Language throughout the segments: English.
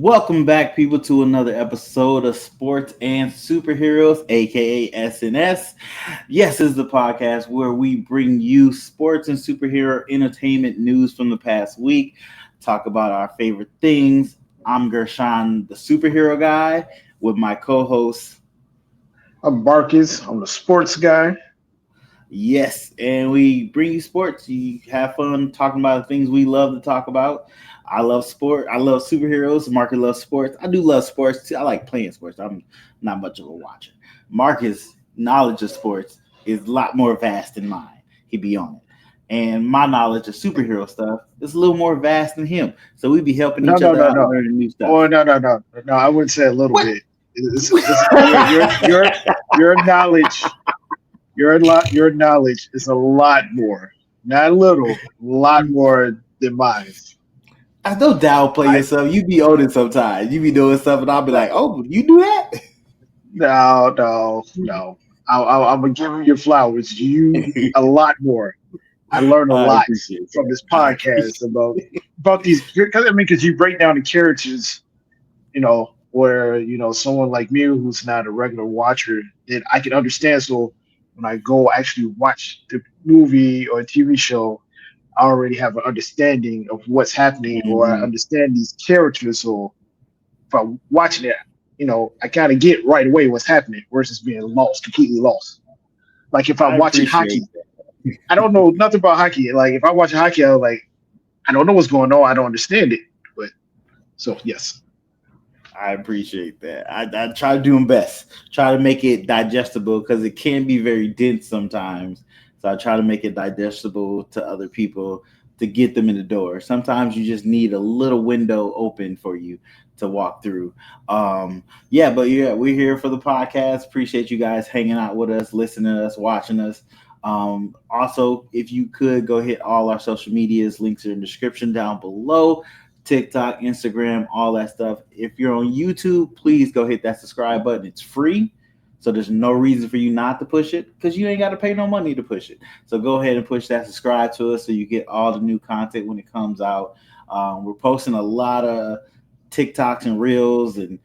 Welcome back, people, to another episode of Sports and Superheroes, aka SNS. Yes, this is the podcast where we bring you sports and superhero entertainment news from the past week, talk about our favorite things. I'm Gershon, the superhero guy, with my co-host. I'm Marcus. I'm the sports guy. Yes, and we bring you sports. You have fun talking about the things we love to talk about. I love sport. I love superheroes. Marcus loves sports. I do love sports too. I like playing sports. I'm not much of a watcher. Marcus' knowledge of sports is a lot more vast than mine. He be on it. And my knowledge of superhero stuff is a little more vast than him. So we be helping No, each no, other no, out no. learning new Oh, stuff. no. I wouldn't say a little What? bit. Your knowledge, your knowledge is a lot more, not a little, a lot more than mine. I don't downplay I yourself. You be owning sometimes. You be doing stuff, and I'll be like, "Oh, you do that?" no. I'm gonna give you your flowers. You a lot more. I learned a I lot appreciate from that. this I appreciate. podcast about these because you break down the characters, where someone like me who's not a regular watcher, that I can understand. So when I go actually watch the movie or TV show, I already have an understanding of what's happening, or I Mhm. understand these characters. So if I'm watching it, I kind of get right away what's happening versus being lost, completely lost. Like if I'm I watching appreciate hockey, that. I don't know nothing about hockey. Like if I watch hockey, I'm like, I don't know what's going on. I don't understand it. But so yes. I appreciate that. I try to do my best. Try to make it digestible because it can be very dense sometimes. So I try to make it digestible to other people to get them in the door. Sometimes you just need a little window open for you to walk through. Yeah, we're here for the podcast. Appreciate you guys hanging out with us, listening to us, watching us. Also, if you could go hit all our social medias, links are in the description down below. TikTok, Instagram, all that stuff. If you're on YouTube, please go hit that subscribe button. It's free. So there's no reason for you not to push it because you ain't got to pay no money to push it. So go ahead and push that subscribe to us so you get all the new content when it comes out. We're posting a lot of TikToks and reels and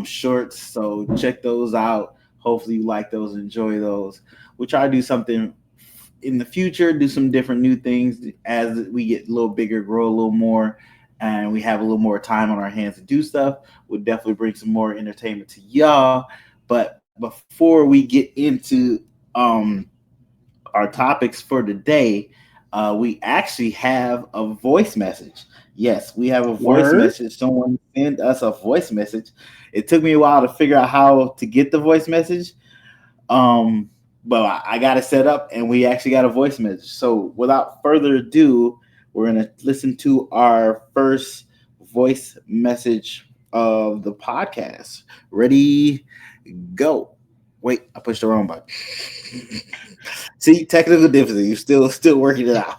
shorts. So check those out. Hopefully you like those and enjoy those. We'll try to do something in the future, do some different new things as we get a little bigger, grow a little more, and we have a little more time on our hands to do stuff. We'll definitely bring some more entertainment to y'all. But before we get into um, our topics for today, we actually have a voice message. Yes, we have a voice Word. message. Someone sent us a voice message. It took me a while to figure out how to get the voice message. Um, but I got it set up and we actually got a voice message. So without further ado, we're going to listen to our first voice message of the podcast. Ready, go. Wait, I pushed the wrong button. See, technical difficulty. You're still working it out.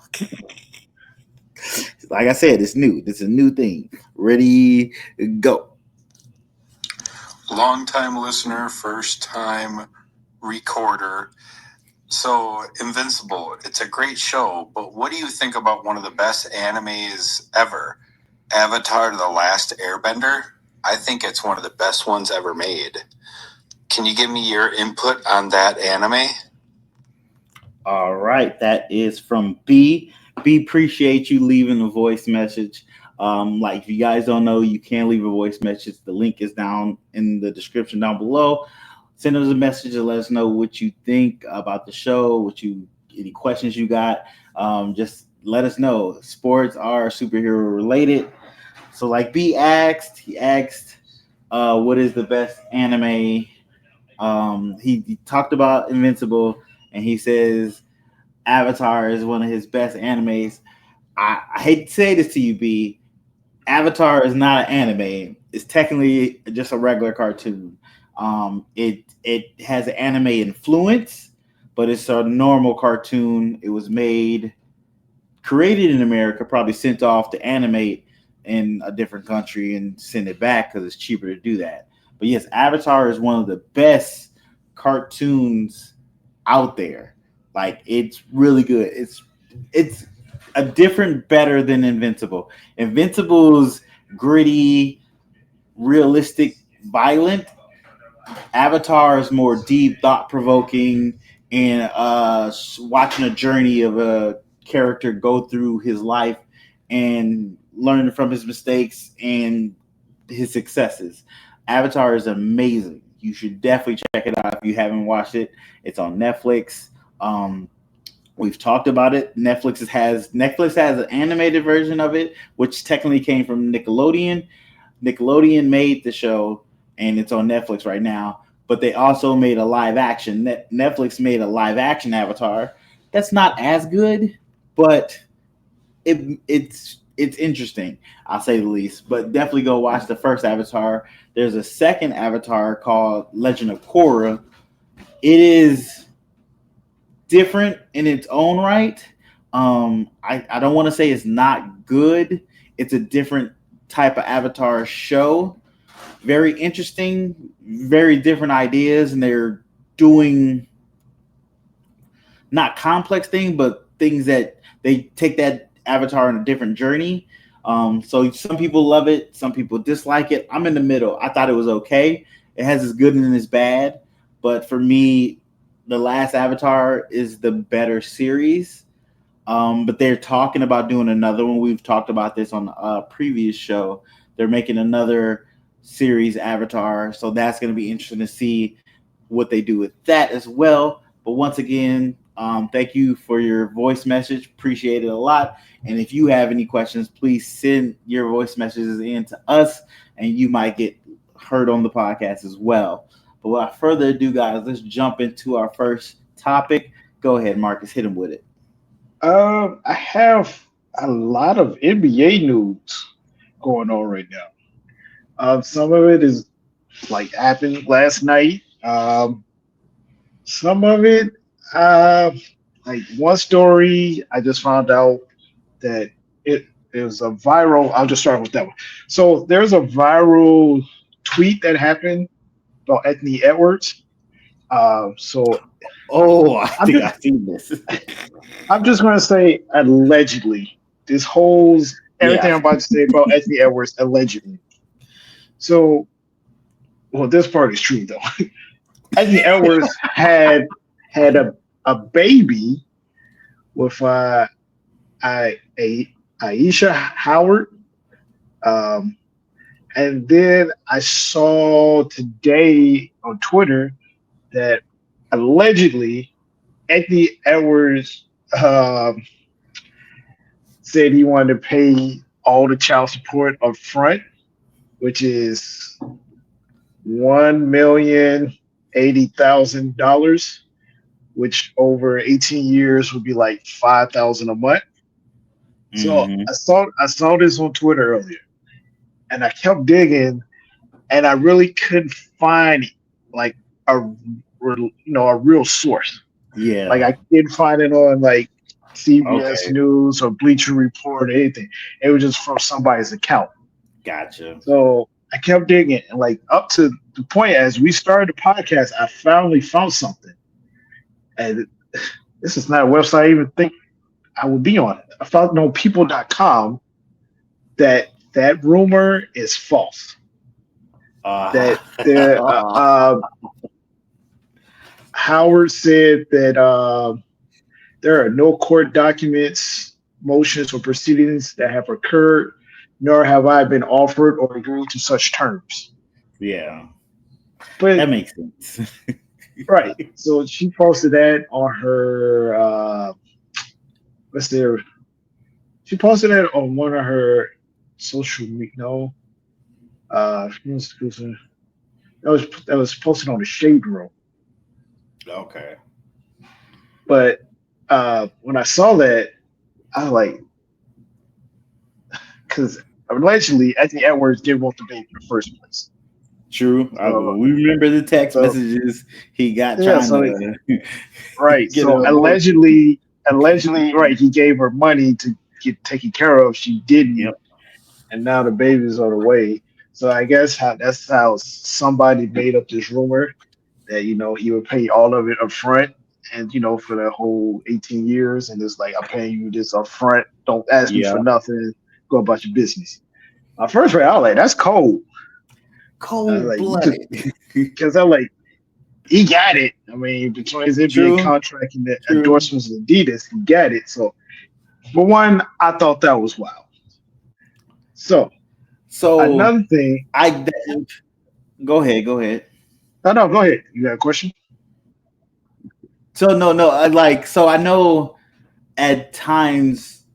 Like I said, it's new. This is a new thing. Ready, go. Long time listener, first time recorder. So, Invincible, it's a great show, but what do you think about one of the best animes ever? Avatar The Last Airbender? I think it's one of the best ones ever made. Can you give me your input on that anime? All right, that is from B. B, appreciate you leaving a voice message. Like if you guys don't know, you can leave a voice message. The link is down in the description down below. Send us a message and let us know what you think about the show, any questions you got. Just let us know. Sports are superhero related. So like B asked, he asked, what is the best anime? He talked about Invincible, and he says Avatar is one of his best animes. I hate to say this to you, B. Avatar is not an anime. It's technically just a regular cartoon. It has an anime influence, but it's a normal cartoon. It was created in America, probably sent off to animate in a different country and send it back because it's cheaper to do that. But yes, Avatar is one of the best cartoons out there. Like it's really good. It's a different better than Invincible. Invincible's gritty, realistic, violent. Avatar is more deep, thought provoking, and watching a journey of a character go through his life and learn from his mistakes and his successes. Avatar is amazing. You should definitely check it out if you haven't watched it. It's on Netflix. Um, we've talked about it. Netflix has an animated version of it, which technically came from Nickelodeon. Nickelodeon made the show, and it's on Netflix right now. But they also made a live action. Netflix made a live action Avatar. That's not as good, but it's interesting. I'll say the least. But definitely go watch the first Avatar. There's a second Avatar called Legend of Korra. It is different in its own right. I don't want to say it's not good. It's a different type of Avatar show. Very interesting, very different ideas, and they're doing not complex things, but things that they take that Avatar on a different journey. So some people love it, some people dislike it. I'm in the middle. I thought it was okay. It has its good and its bad, but for me, the last Avatar is the better series. But they're talking about doing another one. We've talked about this on a previous show. They're making another series Avatar, so that's going to be interesting to see what they do with that as well. But once again, thank you for your voice message. Appreciate it a lot. And if you have any questions, please send your voice messages in to us, and you might get heard on the podcast as well. But without further ado, guys, let's jump into our first topic. Go ahead, Marcus, hit him with it. I have a lot of NBA news going on right now. Some of it is like happened last night. Some of it, like one story, I just found out that it was a viral. I'll just start with that one. So there's a viral tweet that happened about Anthony Edwards. So I think I've seen this. I'm just going to say allegedly. This holds everything I'm about to say about Anthony Edwards allegedly. So, well, this part is true though. Anthony Edwards had a baby with Aisha Howard, and then I saw today on Twitter that allegedly Anthony Edwards said he wanted to pay all the child support up front, which is $1,080,000, which over 18 years would be like $5,000 a month. So I saw this on Twitter earlier, and I kept digging, and I really couldn't find like a real source. Yeah, like I didn't find it on like CBS News or Bleacher Report or anything. It was just from somebody's account. Gotcha. So I kept digging, and like up to the point as we started the podcast, I finally found something. And this is not a website I even think I would be on it. I found on people.com that rumor is false. That Howard said that there are no court documents, motions, or proceedings that have occurred, nor have I been offered or agreed to such terms. Yeah, but that makes sense. Right. So she posted that on her. She posted that on one of her social media. No, that was posted on the Shade Room. Okay. But when I saw that, I was like, because allegedly Anthony Edwards didn't want the baby in the first place. True. We remember the text messages he got right. So allegedly, right, he gave her money to get taken care of. She didn't. Yep. And now the baby's on the way. So I guess that's how somebody made up this rumor that, he would pay all of it up front and, for the whole 18 years. And it's like, I'm paying you this up front. Don't ask me for nothing. Go about your business. First of all, I was like, that's cold. Cold blooded. Because I'm like, he got it. I mean, between his NBA contract and the endorsements of Adidas, he got it. So, for one, I thought that was wild. So another thing, go ahead. No, go ahead. You got a question? So no, I know at times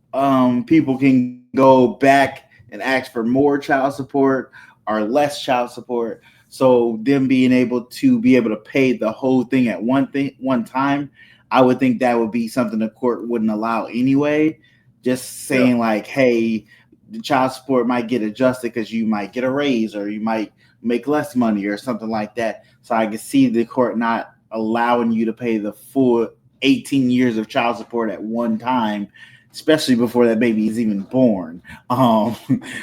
people can go back and ask for more child support or less child support. So them being able to pay the whole thing at one time, I would think that would be something the court wouldn't allow anyway. Just saying like, hey, the child support might get adjusted because you might get a raise or you might make less money or something like that. So I can see the court not allowing you to pay the full 18 years of child support at one time, especially before that baby is even born.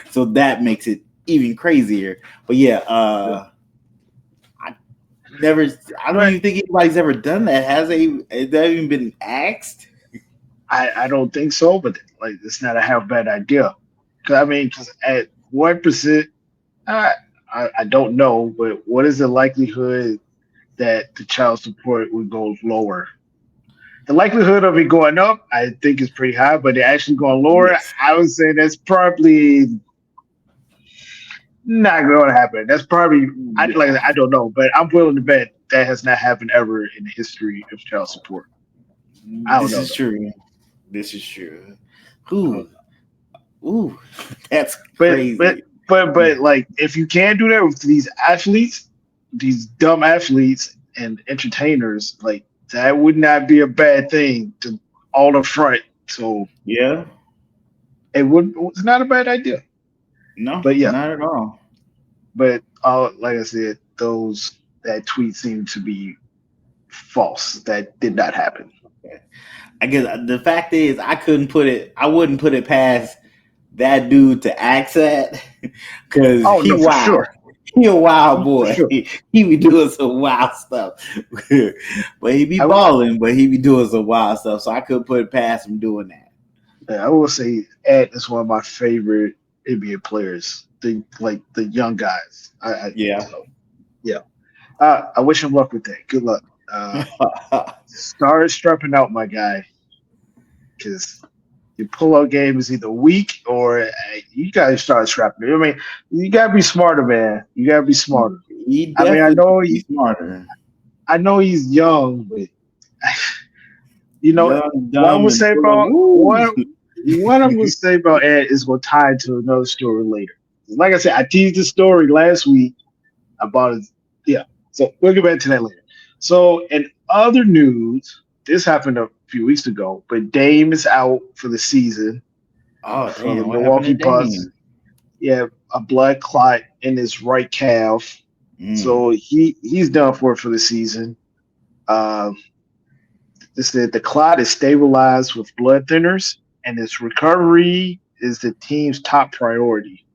So that makes it even crazier. But I don't even think anybody's ever done that. Has that even been asked? I don't think so, but like it's not a half bad idea. Because at 1%, I don't know, but what is the likelihood that the child support would go lower? The likelihood of it going up, I think, is pretty high, but it actually going lower, yes. I would say that's probably not going to happen. That's probably, I don't know, but I'm willing to bet that has not happened ever in the history of child support. This is true. Ooh, that's crazy. But like, if you can do that with these athletes, these dumb athletes and entertainers, like that would not be a bad thing to all up front. So yeah, it's not a bad idea. No, but yeah, not at all. But like I said, that tweet seemed to be false. That did not happen. Okay. I guess the fact is, I wouldn't put it past that dude to ask that because he wild. Sure. He a wild boy. Sure. He be doing some wild stuff. But he be balling, but he be doing some wild stuff. So I couldn't put it past him doing that. Yeah, I will say Ed is one of my favorite NBA players. The young guys. I wish him luck with that. Good luck. Start strapping out, my guy. Because your pull-out game is either weak or you gotta start strapping. I mean, you gotta be smarter, man. You gotta be smarter. I know he's smarter. I know he's young, but what I'm gonna say about what I'm gonna say about Ed is gonna tie into another story later. Like I said, I teased the story last week about his So we'll get back to that later. So in other news, this happened a few weeks ago, but Dame is out for the season. Oh, for the Milwaukee Bucks. Yeah, a blood clot in his right calf. So he's done for the season. This said the clot is stabilized with blood thinners, and its recovery is the team's top priority.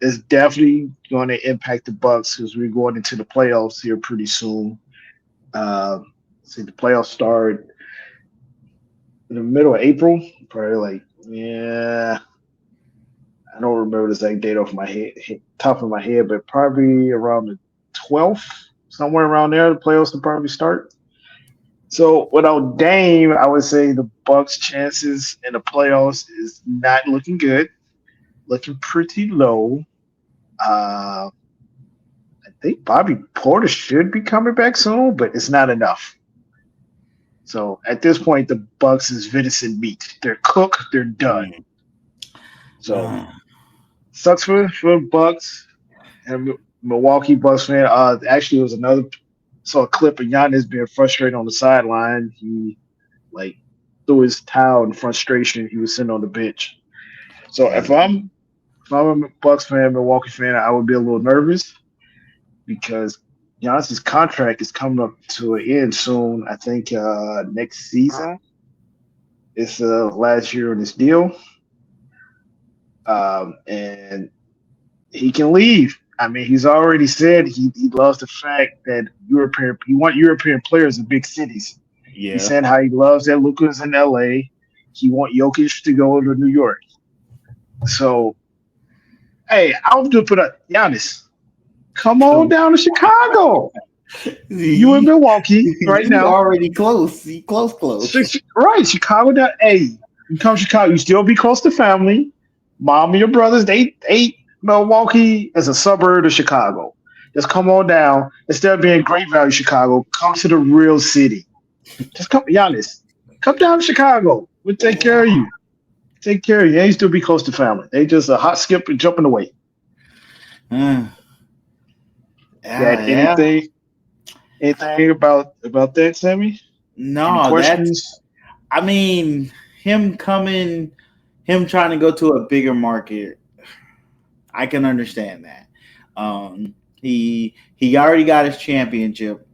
It's definitely going to impact the Bucks because we're going into the playoffs here pretty soon. The playoffs start in the middle of April, probably I don't remember the exact date off my head, top of my head, but probably around the 12th, somewhere around there, the playoffs will probably start. So without Dame, I would say the Bucks' chances in the playoffs is not looking good, looking pretty low. I think Bobby Porter should be coming back soon, but it's not enough. So at this point, the Bucks is venison meat. They're cooked. They're done. So sucks for Bucks and Milwaukee Bucks fan. Actually, it was saw a clip of Giannis being frustrated on the sideline. He threw his towel in frustration. He was sitting on the bench. So if I'm a Bucks fan, Milwaukee fan, I would be a little nervous because Giannis' contract is coming up to an end soon. I think next season is the last year of this deal. And he can leave. I mean, he's already said he loves the fact that he want European players in big cities. Yeah. He said how he loves that Luka's in LA. He want Jokic to go to New York. So, hey, I'll just put up Giannis. Come on down to Chicago. You in Milwaukee right He now. already close. He close. Right, Chicago. Hey, you come to Chicago, you still be close to family. Mom and your brothers, they Milwaukee as a suburb of Chicago. Just come on down. Instead of being Great Valley, Chicago, come to the real city. Just come, Giannis. Come down to Chicago. We'll take care of you. Take care of you. And you still be close to family. They just a hot skip and jumping away. Yeah, Got yeah. anything about that, Sammy? Any No, questions? I mean, him trying to go to a bigger market. I can understand that. He already got his championship.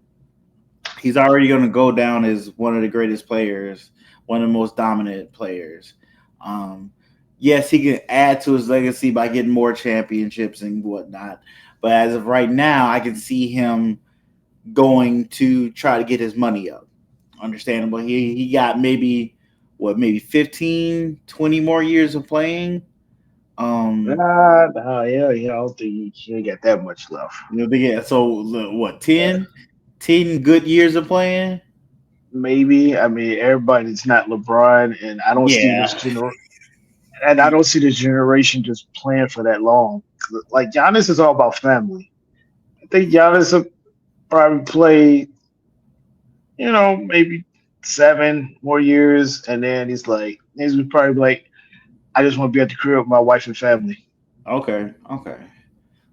He's already going to go down as one of the greatest players, one of the most dominant players. Yes, he can add to his legacy by getting more championships and whatnot. But as of right now, I can see him going to try to get his money up. Understandable. He got maybe 15, 20 more years of playing. Yeah, I don't think he ain't got that much left. So what, 10 good years of playing? Maybe. I mean, everybody's not LeBron, and I don't see Yeah. this and I don't see this generation just playing for that long. Like Giannis is all about family. I think Giannis will probably play, maybe 7 more years, and then he's probably like, I just want to be at the crib with my wife and family. Okay.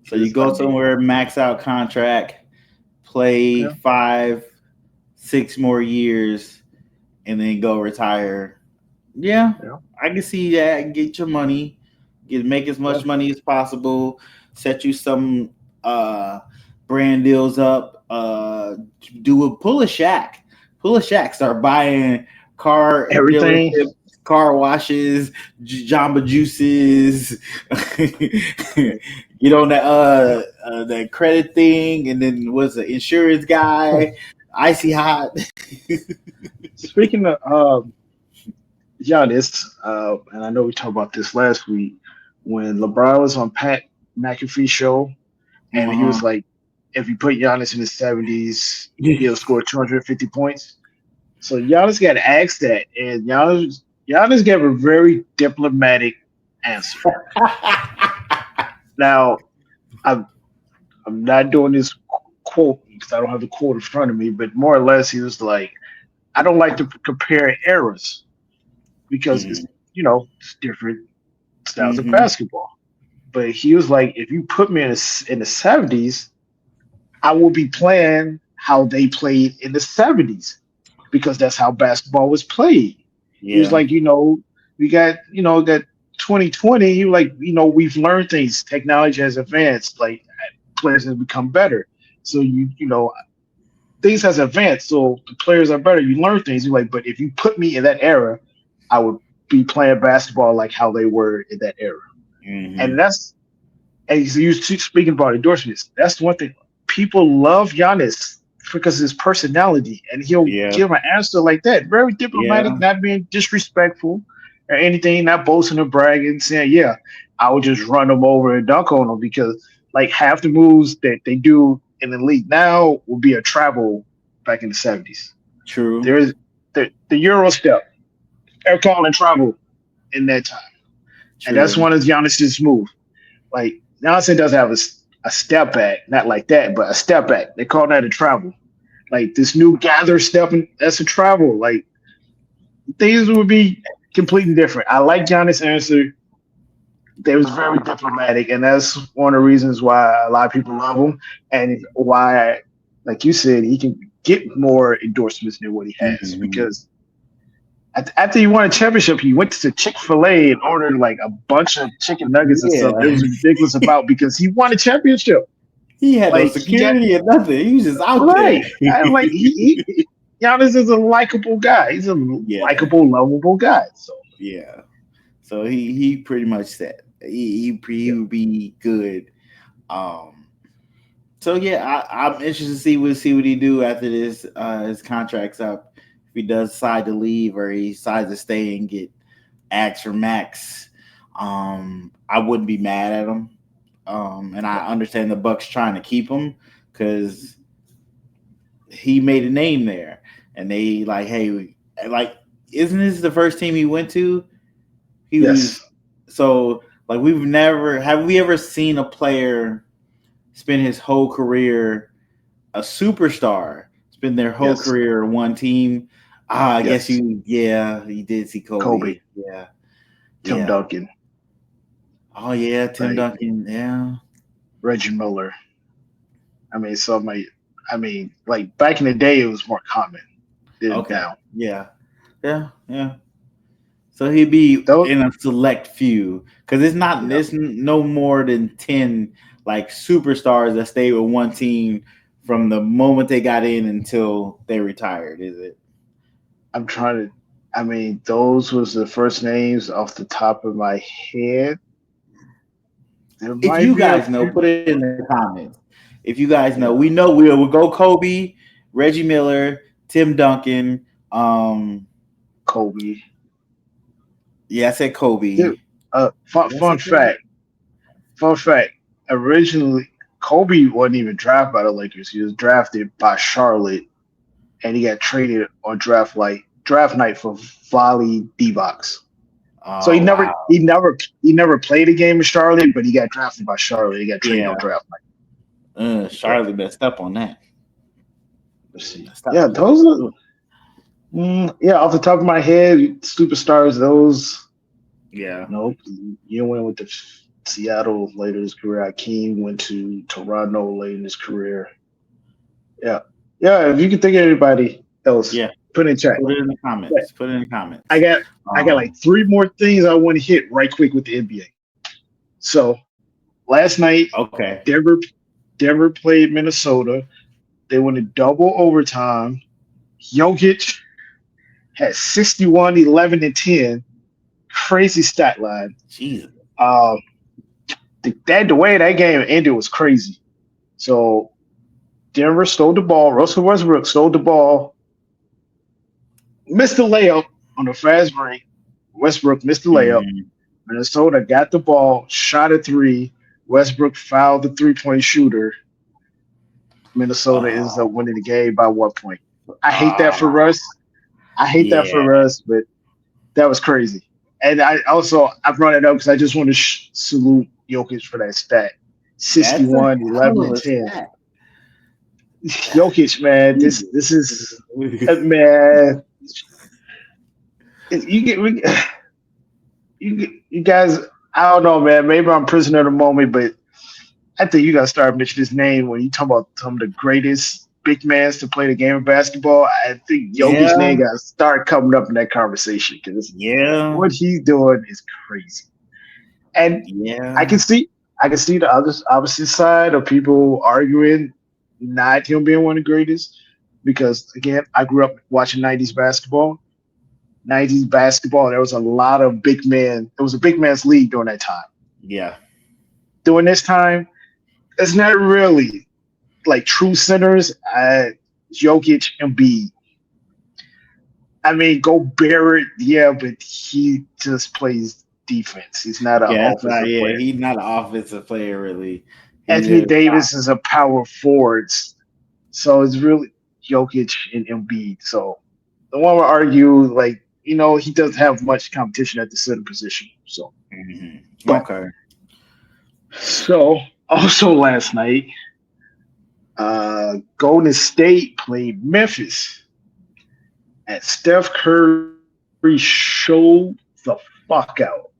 So you Just go like me. somewhere, max out contract, play Yeah. 5, 6 more years, and then go retire. Yeah, Yeah. I can see that. Get your money, make as Yeah. much money as possible. Set you some brand deals up. Pull a Shack. Start buying car Everything. dealerships, car washes, Jamba Juices. Get on that credit thing, and then what's the insurance guy? Icy hot. Speaking of Giannis, and I know we talked about this last week when LeBron was on Pat McAfee's show, and he Uh-huh. was like, if you put Giannis in his 70s, he'll score 250 points. So Giannis got asked that, and Giannis gave a very diplomatic answer. Now, I'm I'm not doing this quote because I don't have the quote in front of me, but more or less he was like, I don't like to compare eras because Mhm. it's different styles of Mhm. basketball. But he was like, if you put me in the 70s, I will be playing how they played in the 70s because that's how basketball was played. He was Yeah. like, we got, that 2020, he was like, we've learned things. Technology has advanced, like players have become better. So things has advanced, so the players are better. You learn things. You're like, but if you put me in that era, I would be playing basketball like how they were in that era. And Mhm. that's and you speaking about endorsements. That's one thing. People love Giannis because of his personality, and he'll Yeah. give an answer like that, very diplomatic, Yeah. not being disrespectful or anything, not boasting or bragging, saying, "Yeah, I would just run them over and dunk on them," because like half the moves that they do in the league now will be a travel back in the 70s. True. There's the Euro step, they're calling travel in that time, and that's True. one of Giannis's moves. Like Giannis does have a step back, not like that, but a step back. They call that a travel. Like this new gather stepping, that's a travel. Like things would be completely different. I like Giannis' answer. They was very diplomatic, and that's one of the reasons why a lot of people love him, and why, like you said, he can get more endorsements than what he has Mhm. because after he won a championship, he went to Chick-fil-A and ordered like a bunch of chicken nuggets and stuff. It Yeah. was ridiculous about because he won a championship. He had no Like he got security or nothing. He was just out there. right. I'm like Giannis is a likable guy. He's a Yeah. likable, lovable guy. So Yeah. So he pretty much said he yeah, would be good. Um. So yeah, I'm interested to see what he do after this. His contract's up. If he does decide to leave or he decides to stay and get axe or max, I wouldn't be mad at him. and I understand the Bucks trying to keep him because he made a name there, and they like, hey, like, isn't this the first team he went to? He was so like have we ever seen a player spend his whole career, a superstar spend their whole career in one team? I guess you did see Kobe. Yeah. Tim Duncan. Oh yeah, Tim Duncan. Yeah. Reggie Miller. Like back in the day, it was more common than now. Yeah. So he'd be in a select few because it's no more than 10 like superstars that stay with one team from the moment they got in until they retired, is it? Those was the first names off the top of my head. If you guys know, put it in the comments. If you guys know, we know we'll go Kobe, Reggie Miller, Tim Duncan, Kobe. Yeah, I said Kobe. Dude, fun fact. Originally, Kobe wasn't even drafted by the Lakers. He was drafted by Charlotte, and he got traded on draft night for Volley D-Box. So he never played a game in Charlotte, but he got drafted by Charlotte. He got traded on draft night. Charlotte messed up on that. Let's see. Those are. Off the top of my head, superstars. Those. Yeah. Nope. You went with the Seattle later in his career. Akeem went to Toronto late in his career. Yeah. If you can think of anybody else, put it in chat. Put it in the comments. I got like 3 more things I want to hit right quick with the NBA. So last night, Denver played Minnesota. They went in double overtime. Jokic had 61, 11, and 10. Crazy stat line. Jesus. The way that game ended was crazy. So Denver stole the ball. Russell Westbrook stole the ball. Missed the layup on the fast break. Westbrook missed the layup. Minnesota got the ball, shot a 3. Westbrook fouled the 3-point shooter. Minnesota ends up winning the game by 1 point. I hate that for Russ. But that was crazy. And I brought it up because I just want to salute Jokic for that stat. 61, 11, and 10. Jokic, man, this is man. You guys, I don't know, man. Maybe I'm prisoner of the moment, but I think you got to start mentioning his name when you talk about some of the greatest big mans to play the game of basketball. I think Jokic's name got to start coming up in that conversation because what he's doing is crazy. And I can see the opposite side of people arguing not him being one of the greatest because, again, I grew up watching 90s basketball. 90s basketball, there was a lot of big men. It was a big man's league during that time. Yeah. During this time, it's not really like true centers. Jokic and Embiid. I mean, go Barrett, but he just plays defense. He's not an offensive player. He's not an offensive player, really. Anthony Davis is a power forward. So it's really Jokic and Embiid. So the one would argue, like, he doesn't have much competition at the center position. So, okay. So, also last night, Golden State played Memphis, and Steph Curry showed the fuck out.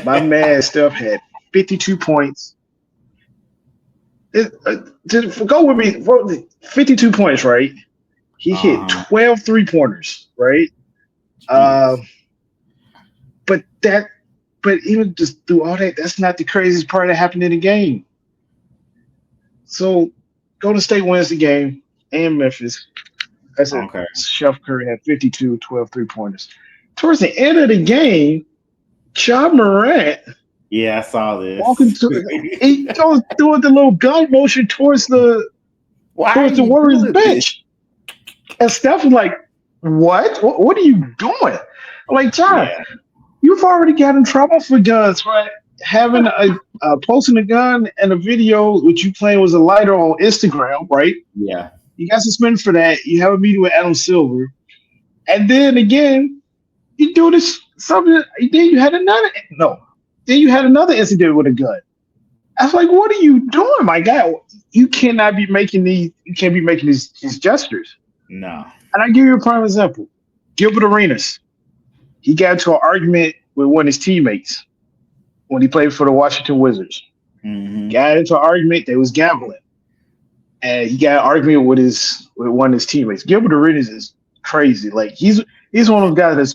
My man Steph had 52 points. Go with me. 52 points, right? He hit 12 3-pointers, right? But even just through all that, that's not the craziest part that happened in the game. So Golden State wins the game and Memphis. I said Steph Curry had 52, 12 3-pointers. Towards the end of the game, Ja Morant. Yeah, I saw this. He goes doing the little gun motion towards the Warriors bench. And Steph was like, what? What are you doing? I'm like, John, you've already got in trouble for guns, right? having posting a gun and a video which you claim was a lighter on Instagram, right? Yeah. You got suspended for that. You have a meeting with Adam Silver, and then again, you do this something. Then you had another Then you had another incident with a gun. I was like, what are you doing, my guy? You cannot be making these. You can't be making these gestures. No. And I give you a prime example. Gilbert Arenas. He got into an argument with one of his teammates when he played for the Washington Wizards. Mm-hmm. Got into an argument. They was gambling, and he got an argument with one of his teammates. Gilbert Arenas is crazy. Like he's one of those guys that's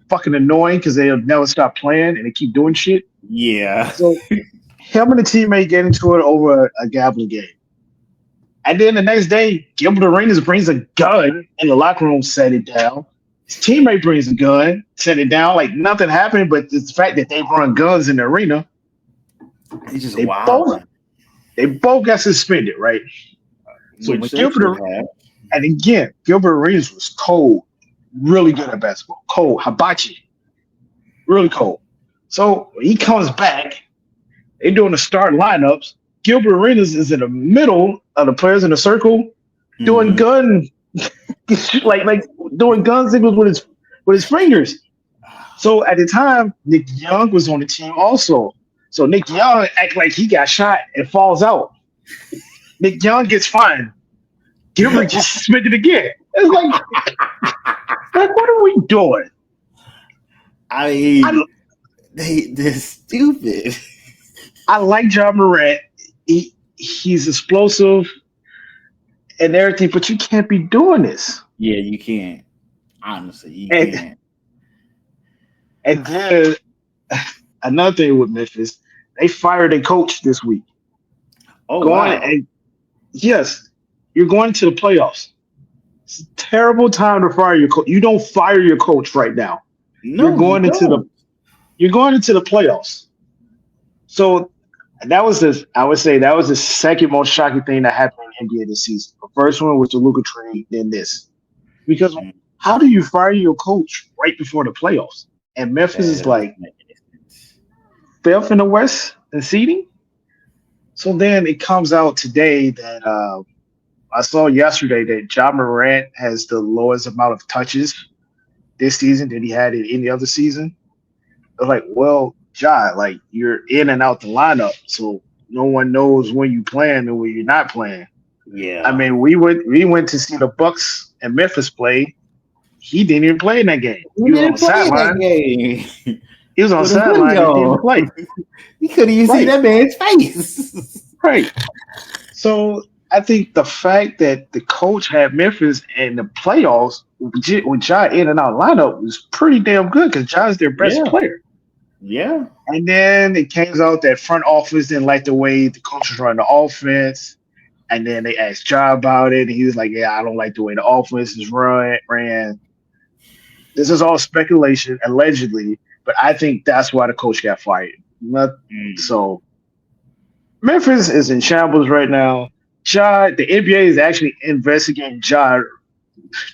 fucking annoying because they'll never stop playing and they keep doing shit. Yeah. So him and the teammate get into it over a gambling game. And then the next day, Gilbert Arenas brings a gun in the locker room, set it down. His teammate brings a gun, set it down, like nothing happened, but the fact that they run guns in the arena, It's just they wild. they both got suspended, right? So Which when they Gilbert, should have. and again, Gilbert Arenas was cold, really good at basketball, cold, hibachi, really cold. So when he comes back, they doing the start lineups. Gilbert Arenas is in the middle of the players in the circle, doing gun, like doing gun signals with his fingers. So at the time, Nick Young was on the team also. So Nick Young act like he got shot and falls out. Nick Young gets fined. Gilbert just suspended again. It's like what are we doing? I mean, they're stupid. I like John Morant. He's explosive and everything, but you can't be doing this. Yeah, you can't. Honestly, you can't. And then another thing with Memphis, they fired a coach this week. Oh, wow. And yes, you're going to the playoffs. It's a terrible time to fire your coach. You don't fire your coach right now. No, you're going into the playoffs. So that was I would say that was the second most shocking thing that happened in NBA this season. The first one was the Luka trade, then this. Because how do you fire your coach right before the playoffs? And Memphis is like fifth in the West in seeding. So then it comes out today that I saw yesterday that Ja Morant has the lowest amount of touches this season than he had in any other season. I was like, well, Ja, like you're in and out the lineup, so no one knows when you playing and when you're not playing. Yeah. I mean, we went to see the Bucks and Memphis play. He didn't even play in that game. He was on the sideline. He was on the sideline and didn't play. He couldn't even see that man's face. Right. So I think the fact that the coach had Memphis in the playoffs with Ja in and out lineup was pretty damn good because Ja's their best player. Yeah. And then it came out that front office didn't like the way the coach was running the offense. And then they asked Ja about it. And he was like, yeah, I don't like the way the offense is ran. This is all speculation, allegedly. But I think that's why the coach got fired. So Memphis is in shambles right now. Ja, the NBA is actually investigating Ja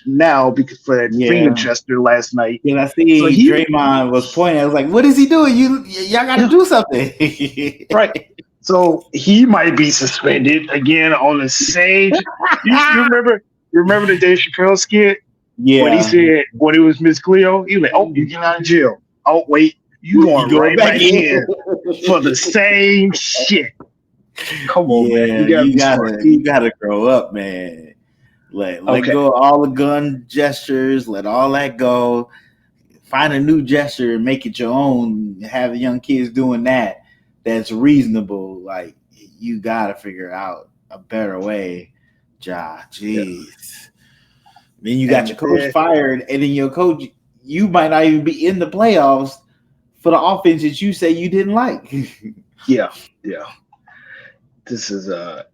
now because for that finger gesture last night. And I see Draymond was pointing. I was like, what is he doing? Y'all got to do something. Right. So he might be suspended again on the same. You remember the Dave Chappelle skit? Yeah. When he said, when it was Miss Cleo, he was like, oh, you get out of jail. Oh, wait, you going right back in for the same shit. Come on, man. You gotta grow up, man. Let go of all the gun gestures. Let all that go. Find a new gesture and make it your own. Have the young kids doing that. That's reasonable. Like you gotta figure out a better way. Jeez. Then you got your coach fired, and then your coach, you might not even be in the playoffs for the offense that you say you didn't like. Yeah. This is a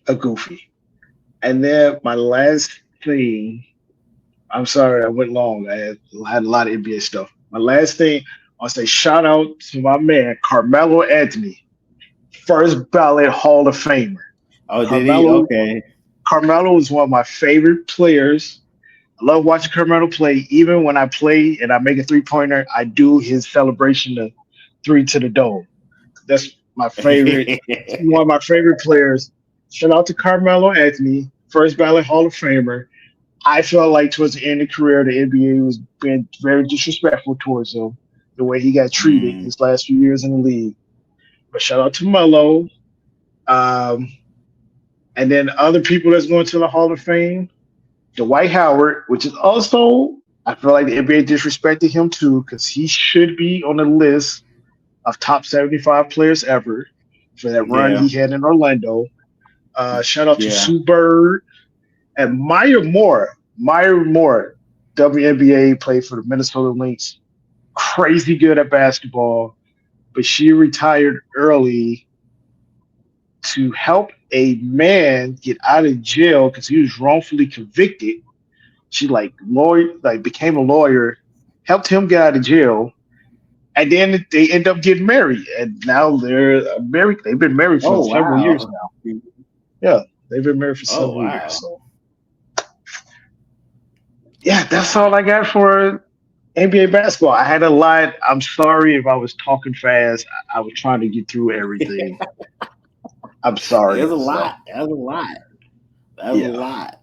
goofy. And then my last thing, I'm sorry I went long. I had a lot of NBA stuff. My last thing, I'll say shout out to my man, Carmelo Anthony, first ballot Hall of Famer. Oh, did he? Okay. Carmelo is one of my favorite players. I love watching Carmelo play. Even when I play and I make a three-pointer, I do his celebration, the three to the dome. That's my favorite. One of my favorite players. Shout out to Carmelo Anthony, first ballot Hall of Famer. I felt like towards the end of the career, the NBA was being very disrespectful towards him, the way he got treated his last few years in the league. But shout out to Melo. And then other people that's going to the Hall of Fame, Dwight Howard, which is also, I feel like the NBA disrespected him too, because he should be on the list of top 75 players ever for that run he had in Orlando. Shout out to Sue Bird and Maya Moore. Maya Moore, WNBA, played for the Minnesota Lynx. Crazy good at basketball, but she retired early to help a man get out of jail because he was wrongfully convicted. She became a lawyer, helped him get out of jail, and then they end up getting married. And now they're married. They've been married for several years now. Yeah, they've been married for several years. So. Yeah, that's all I got for NBA basketball. I had a lot. I'm sorry if I was talking fast. I was trying to get through everything. I'm sorry. That's a lot. That's a lot. That's a lot.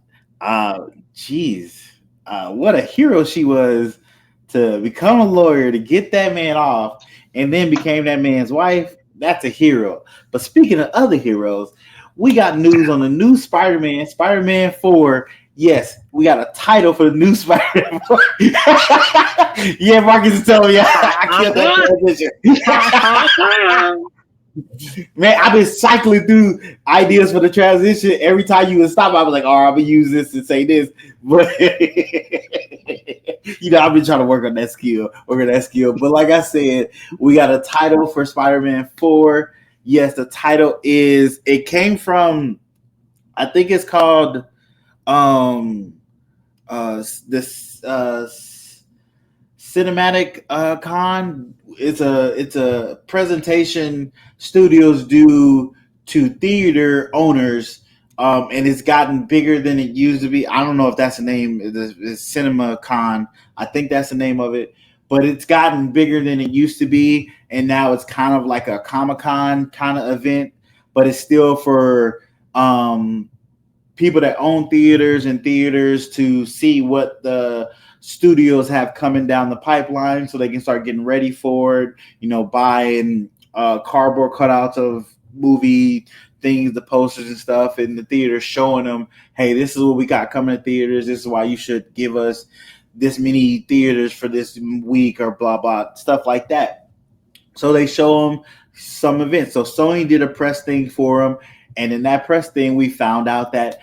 Jeez. What a hero she was to become a lawyer, to get that man off, and then became that man's wife. That's a hero. But speaking of other heroes, we got news on the new Spider-Man, Spider-Man 4. Yes, we got a title for the new Spider-Man 4. Yeah, Marcus is telling me I killed that transition. Man, I've been cycling through ideas for the transition. Every time you would stop, I was like, I'm going to use this and say this. But, I've been trying to work on that skill. But like I said, we got a title for Spider-Man 4. Yes, the title it came from, I think it's called this cinematic con. It's a presentation studios do to theater owners, and it's gotten bigger than it used to be. I don't know if that's the name. It's Cinema Con. I think that's the name of it. But it's gotten bigger than it used to be, and now it's kind of like a Comic-Con kind of event, but it's still for people that own theaters and theaters to see what the studios have coming down the pipeline so they can start getting ready for it, buying cardboard cutouts of movie things, the posters and stuff, and the theater showing them, hey, this is what we got coming to theaters. This is why you should give us this many theaters for this week or blah, blah, stuff like that. So they show them some events. So Sony did a press thing for them. And in that press thing, we found out that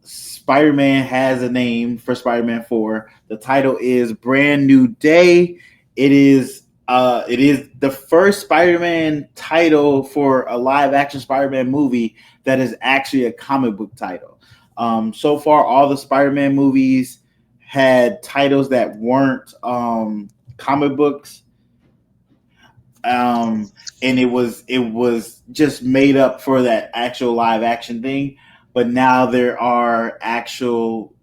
Spider-Man has a name for Spider-Man 4. The title is Brand New Day. It is the first Spider-Man title for a live-action Spider-Man movie that is actually a comic book title. So far, all the Spider-Man movies had titles that weren't comic books, and it was just made up for that actual live-action thing. But now there are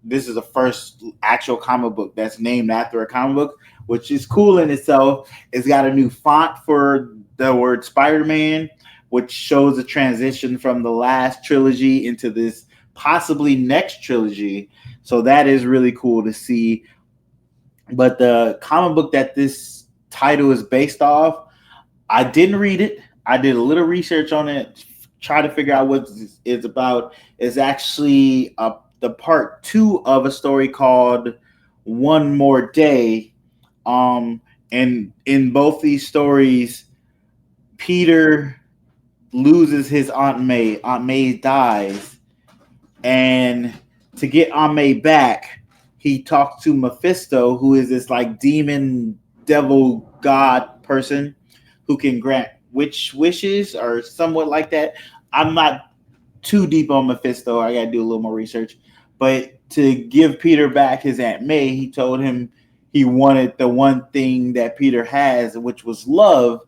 this is the first actual comic book that's named after a comic book, which is cool in itself. It's got a new font for the word Spider-Man, which shows the transition from the last trilogy into this possibly next trilogy. So that is really cool to see. But the comic book that this title is based off, I didn't read it. I did a little research on it, try to figure out what it's about. It's actually the part 2 of a story called One More Day. And in both these stories, Peter loses his Aunt May. Aunt May dies. And to get Aunt May back, he talks to Mephisto, who is this like demon, devil, god person who can grant wishes or somewhat like that. I'm not too deep on Mephisto. I got to do a little more research. But to give Peter back his Aunt May, he told him he wanted the one thing that Peter has, which was love,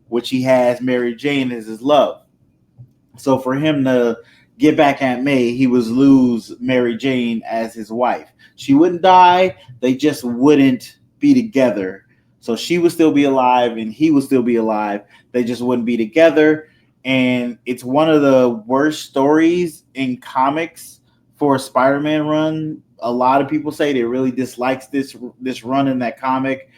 which he has Mary Jane as his love. So for him to get back Aunt May, he was lose Mary Jane as his wife. She wouldn't die. They just wouldn't be together. So she would still be alive and he would still be alive. They just wouldn't be together. And it's one of the worst stories in comics for a Spider-Man run. A lot of people say they really dislikes this run in that comic.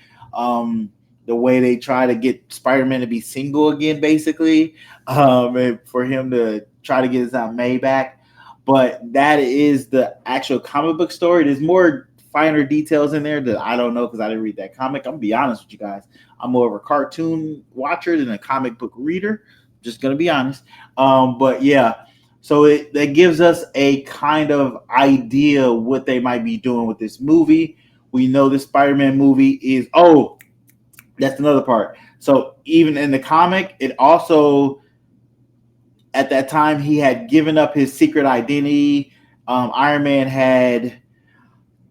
The way they try to get Spider-Man to be single again, basically, and for him to try to get his Aunt May back. But that is the actual comic book story. There's more finer details in there that I don't know because I didn't read that comic. I'm gonna be honest with you guys. I'm more of a cartoon watcher than a comic book reader. Just gonna be honest. But yeah, so that gives us a kind of idea what they might be doing with this movie. We know the Spider-Man movie is that's another part. So even in the comic, it also at that time he had given up his secret identity. Iron Man had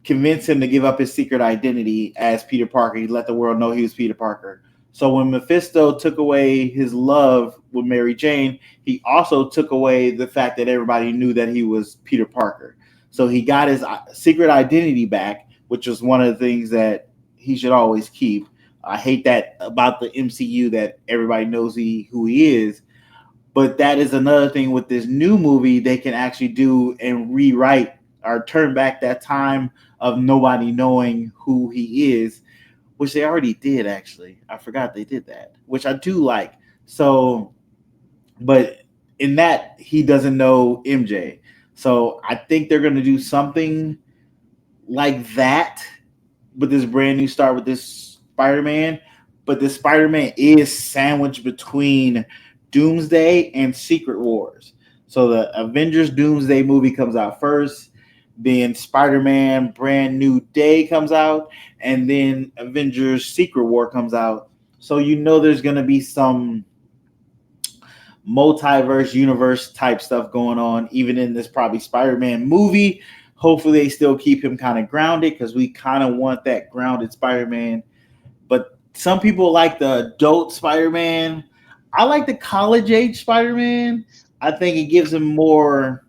convinced him to give up his secret identity as Peter Parker. He let the world know he was Peter Parker. So when Mephisto took away his love with Mary Jane, he also took away the fact that everybody knew that he was Peter Parker. So he got his secret identity back, which was one of the things that he should always keep. I hate that about the MCU that everybody knows who he is. But that is another thing with this new movie they can actually do and rewrite or turn back that time of nobody knowing who he is, which they already did actually. I forgot they did that, which I do like. So, but in that he doesn't know MJ. So I think they're gonna do something like that with this brand new start with this Spider-Man. But this Spider-Man is sandwiched between Doomsday and Secret Wars. So the Avengers Doomsday movie comes out first, then Spider-Man Brand New Day comes out, and then Avengers Secret War comes out. So you know there's gonna be some multiverse universe type stuff going on, even in this probably Spider-Man movie. Hopefully they still keep him kind of grounded because we kind of want that grounded Spider-Man. But some people like the adult Spider-Man. I like the college age Spider-Man. I think it gives him more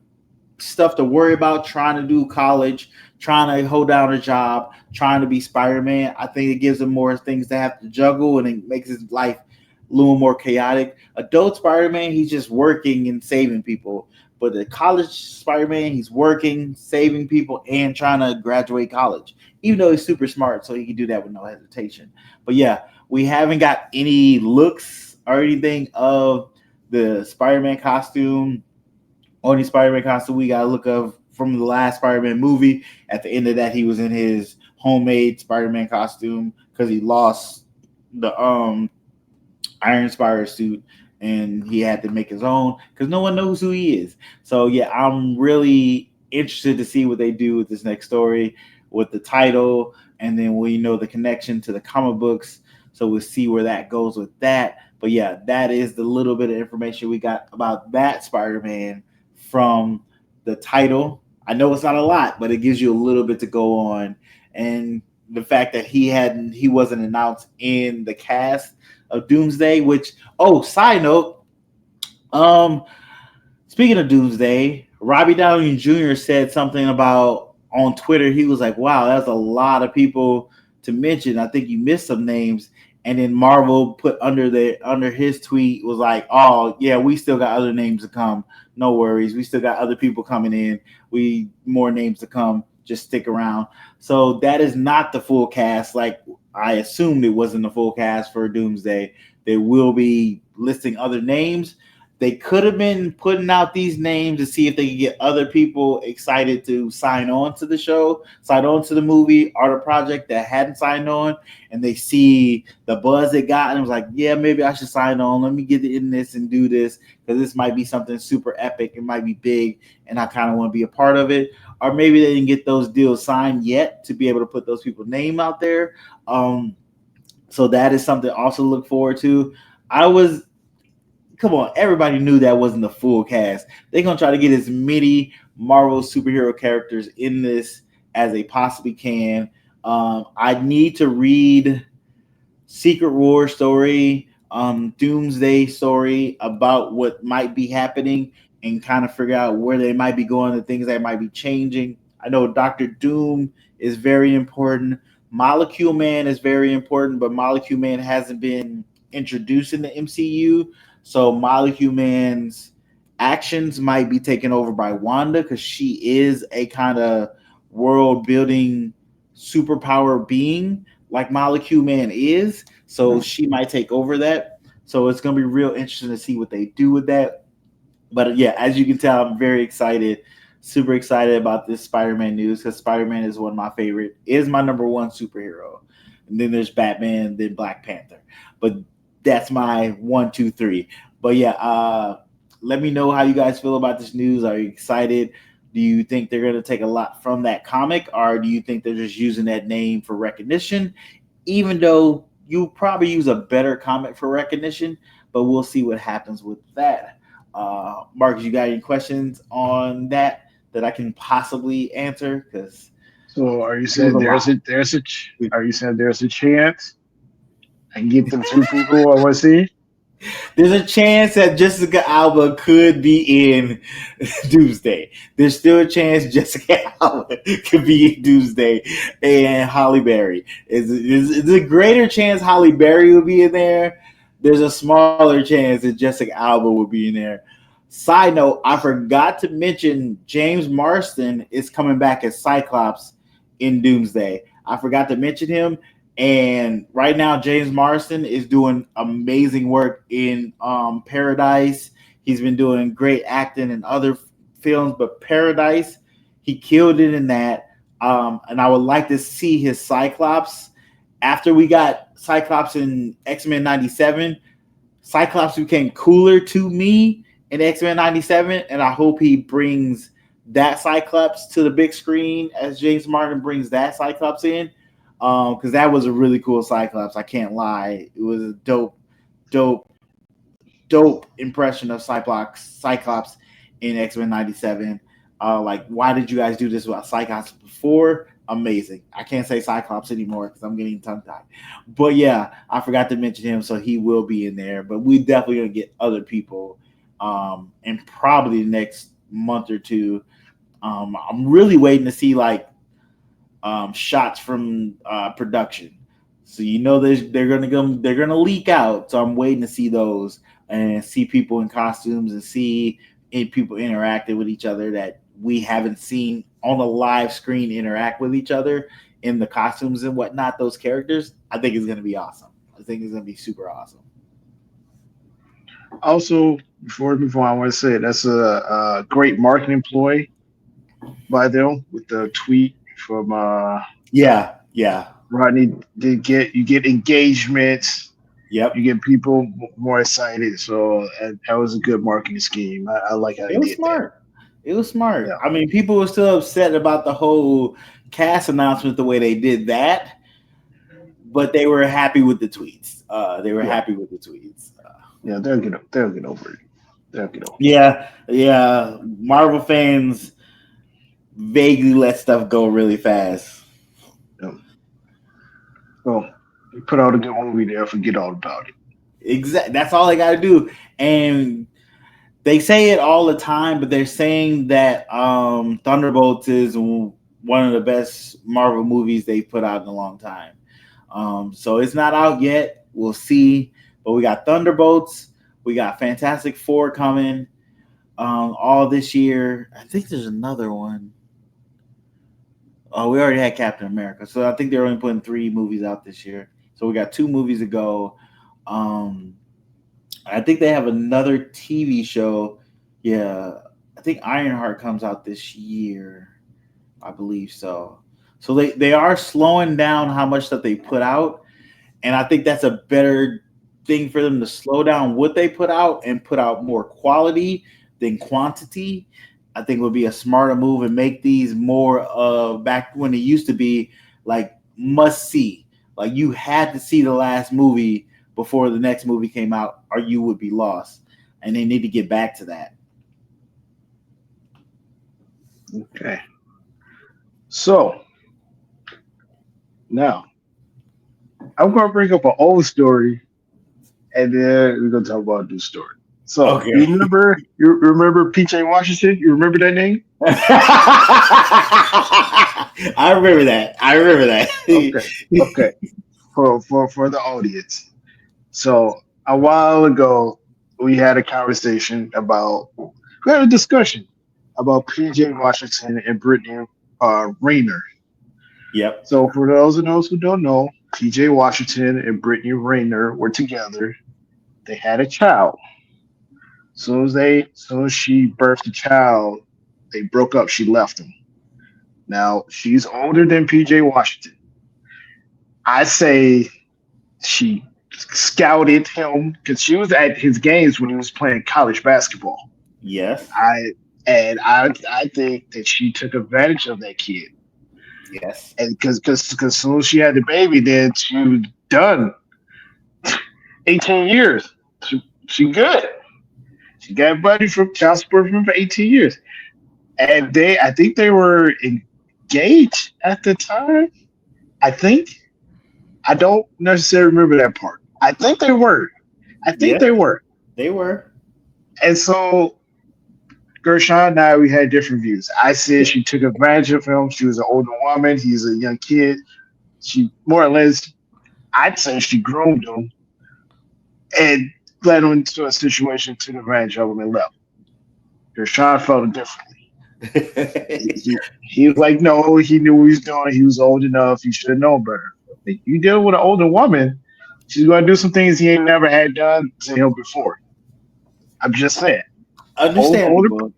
stuff to worry about trying to do college, trying to hold down a job, trying to be Spider-Man. I think it gives him more things to have to juggle and it makes his life a little more chaotic. Adult Spider-Man, he's just working and saving people. But the college Spider-Man, he's working, saving people, and trying to graduate college. Even though he's super smart, so he can do that with no hesitation. But yeah, we haven't got any looks or anything of the Spider-Man costume. Only Spider-Man costume we got a look of from the last Spider-Man movie. At the end of that, he was in his homemade Spider-Man costume because he lost the Iron Spider suit and he had to make his own because no one knows who he is. So yeah, I'm really interested to see what they do with this next story with the title, and then we know the connection to the comic books. So we'll see where that goes with that. But yeah, that is the little bit of information we got about that Spider-Man from the title. I know it's not a lot, but it gives you a little bit to go on. And the fact that he wasn't announced in the cast of Doomsday, which side note, um speaking of Doomsday, Robbie Downey Jr. said something about on Twitter. He was like, "Wow, that's a lot of people to mention. I think you missed some names." And then Marvel put under his tweet was like, "Oh yeah, we still got other names to come. No worries, we still got other people coming in. We more names to come. Just stick around." So that is not the full cast. Like I assumed it wasn't the full cast for Doomsday. They will be listing other names. They could have been putting out these names to see if they could get other people excited to sign on to the show, sign on to the movie or the project that hadn't signed on, and they see the buzz it got and was like, yeah, maybe I should sign on. Let me get in this and do this because this might be something super epic. It might be big, and I kind of want to be a part of it. Or maybe they didn't get those deals signed yet to be able to put those people's name out there. So that is something also to look forward to. Come on, everybody knew that wasn't the full cast. They're gonna try to get as many Marvel superhero characters in this as they possibly can. I need to read Secret War story, Doomsday story about what might be happening and kind of figure out where they might be going, the things that might be changing. I know Doctor Doom is very important. Molecule Man is very important, but Molecule Man hasn't been introduced in the MCU. So Molecule Man's actions might be taken over by Wanda because she is a kind of world building superpower being like Molecule Man is. So she might take over that. So it's going to be real interesting to see what they do with that. But yeah, as you can tell, I'm very excited, super excited about this Spider-Man news because Spider-Man is one of my favorite, is my number one superhero. And then there's Batman, then Black Panther. But that's my 1, 2, 3. But yeah, let me know how you guys feel about this news. Are you excited? Do you think they're going to take a lot from that comic, or do you think they're just using that name for recognition? Even though you probably use a better comic for recognition, but we'll see what happens with that. Marcus, you got any questions on that I can possibly answer? Because are you saying there's a chance I can get them 2 people I want to see? There's a chance that Jessica Alba could be in Doomsday. There's still a chance Jessica Alba could be in Doomsday, and Halle Berry. Is a greater chance Halle Berry will be in there. There's a smaller chance that Jessica Alba will be in there. Side note, I forgot to mention James Marsden is coming back as Cyclops in Doomsday. I forgot to mention him. And right now, James Marsden is doing amazing work in Paradise. He's been doing great acting in other films, but Paradise, he killed it in that. And I would like to see his Cyclops. After we got Cyclops in X-Men 97, Cyclops became cooler to me in X-Men 97, and I hope he brings that Cyclops to the big screen as James Marsden brings that Cyclops in. Because that was a really cool Cyclops. I can't lie. It was a dope impression of Cyclops in X-Men 97. Like, why did you guys do this about Cyclops before? Amazing. I can't say Cyclops anymore because I'm getting tongue-tied. But yeah, I forgot to mention him, so he will be in there. But we definitely going to get other people in probably the next month or two. I'm really waiting to see, like, shots from production, so they're gonna leak out. So I'm waiting to see those and see people in costumes and see people interacting with each other that we haven't seen on a live screen interact with each other in the costumes and whatnot. Those characters, I think it's gonna be awesome. I think it's gonna be super awesome. Also, before we move on, I want to say that's a great marketing ploy by them with the tweet from Rodney. You get engagements. Yep. You get people more excited. So that was a good marketing scheme. I like how it was smart. It was smart. Yeah. I mean, people were still upset about the whole cast announcement, the way they did that, but they were happy with the tweets. Happy with the tweets. Yeah, they'll get over it. They'll get over it. Yeah. Marvel fans vaguely let stuff go really fast. Yeah. Well, you put out a good movie there, forget all about it. Exactly. That's all they got to do. And they say it all the time, but they're saying that Thunderbolts is one of the best Marvel movies they've put out in a long time. So it's not out yet. We'll see. But we got Thunderbolts. We got Fantastic Four coming all this year. I think there's another one. Oh, we already had Captain America. So I think they're only putting 3 movies out this year. So we got 2 movies to go. I think they have another TV show. Yeah, I think Ironheart comes out this year. I believe so. So they are slowing down how much that they put out. And I think that's a better thing for them to slow down what they put out and put out more quality than quantity. I think would be a smarter move and make these more back when it used to be like must see. Like you had to see the last movie before the next movie came out or you would be lost. And they need to get back to that. Okay. So now I'm going to bring up an old story and then we're going to talk about a new story. So okay. you remember PJ Washington? You remember that name? I remember that. Okay. For the audience. So a while ago, we had a discussion about PJ Washington and Brittany Rayner. Yep. So for those of those who don't know, PJ Washington and Brittany Rayner were together. They had a child. Soon as she birthed the child, they broke up. She left him. Now she's older than PJ Washington. I say she scouted him because she was at his games when he was playing college basketball. Yes. I think that she took advantage of that kid. Yes. And because soon as she had the baby, then she was done. 18 years. She good. She got money from child support for 18 years. And I think they were engaged at the time. I think. I don't necessarily remember that part. I think they were. They were. They were. And so Gershon and I, we had different views. I said she took advantage of him. She was an older woman. He's a young kid. She more or less, I'd say she groomed him and led him into a situation, took advantage of him and left. Gershon felt differently. he was like, no, he knew what he was doing. He was old enough. He should have known better. You deal with an older woman, she's going to do some things he ain't never had done to him before. I'm just saying. Understandable.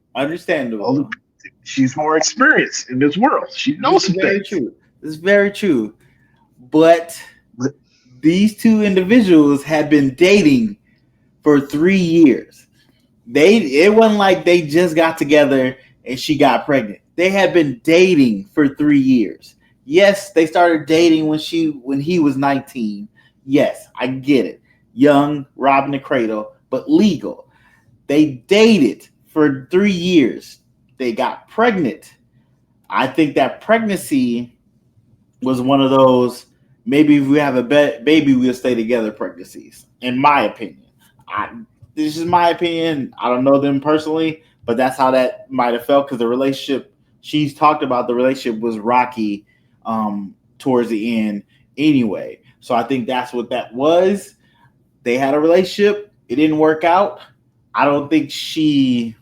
She's more experienced in this world. She knows some things. This is very true. But these two individuals had been dating for 3 years. It wasn't like they just got together and she got pregnant. They had been dating for 3 years. Yes, they started dating when he was 19. Yes, I get it. Young, robbing the cradle, but legal. They dated for 3 years. They got pregnant. I think that pregnancy was one of those, maybe if we have a baby, we'll stay together pregnancies, in my opinion. This is my opinion. I don't know them personally, but that's how that might have felt because the relationship, she's talked about the relationship was rocky towards the end anyway. So I think that's what that was. They had a relationship. It didn't work out. I don't think she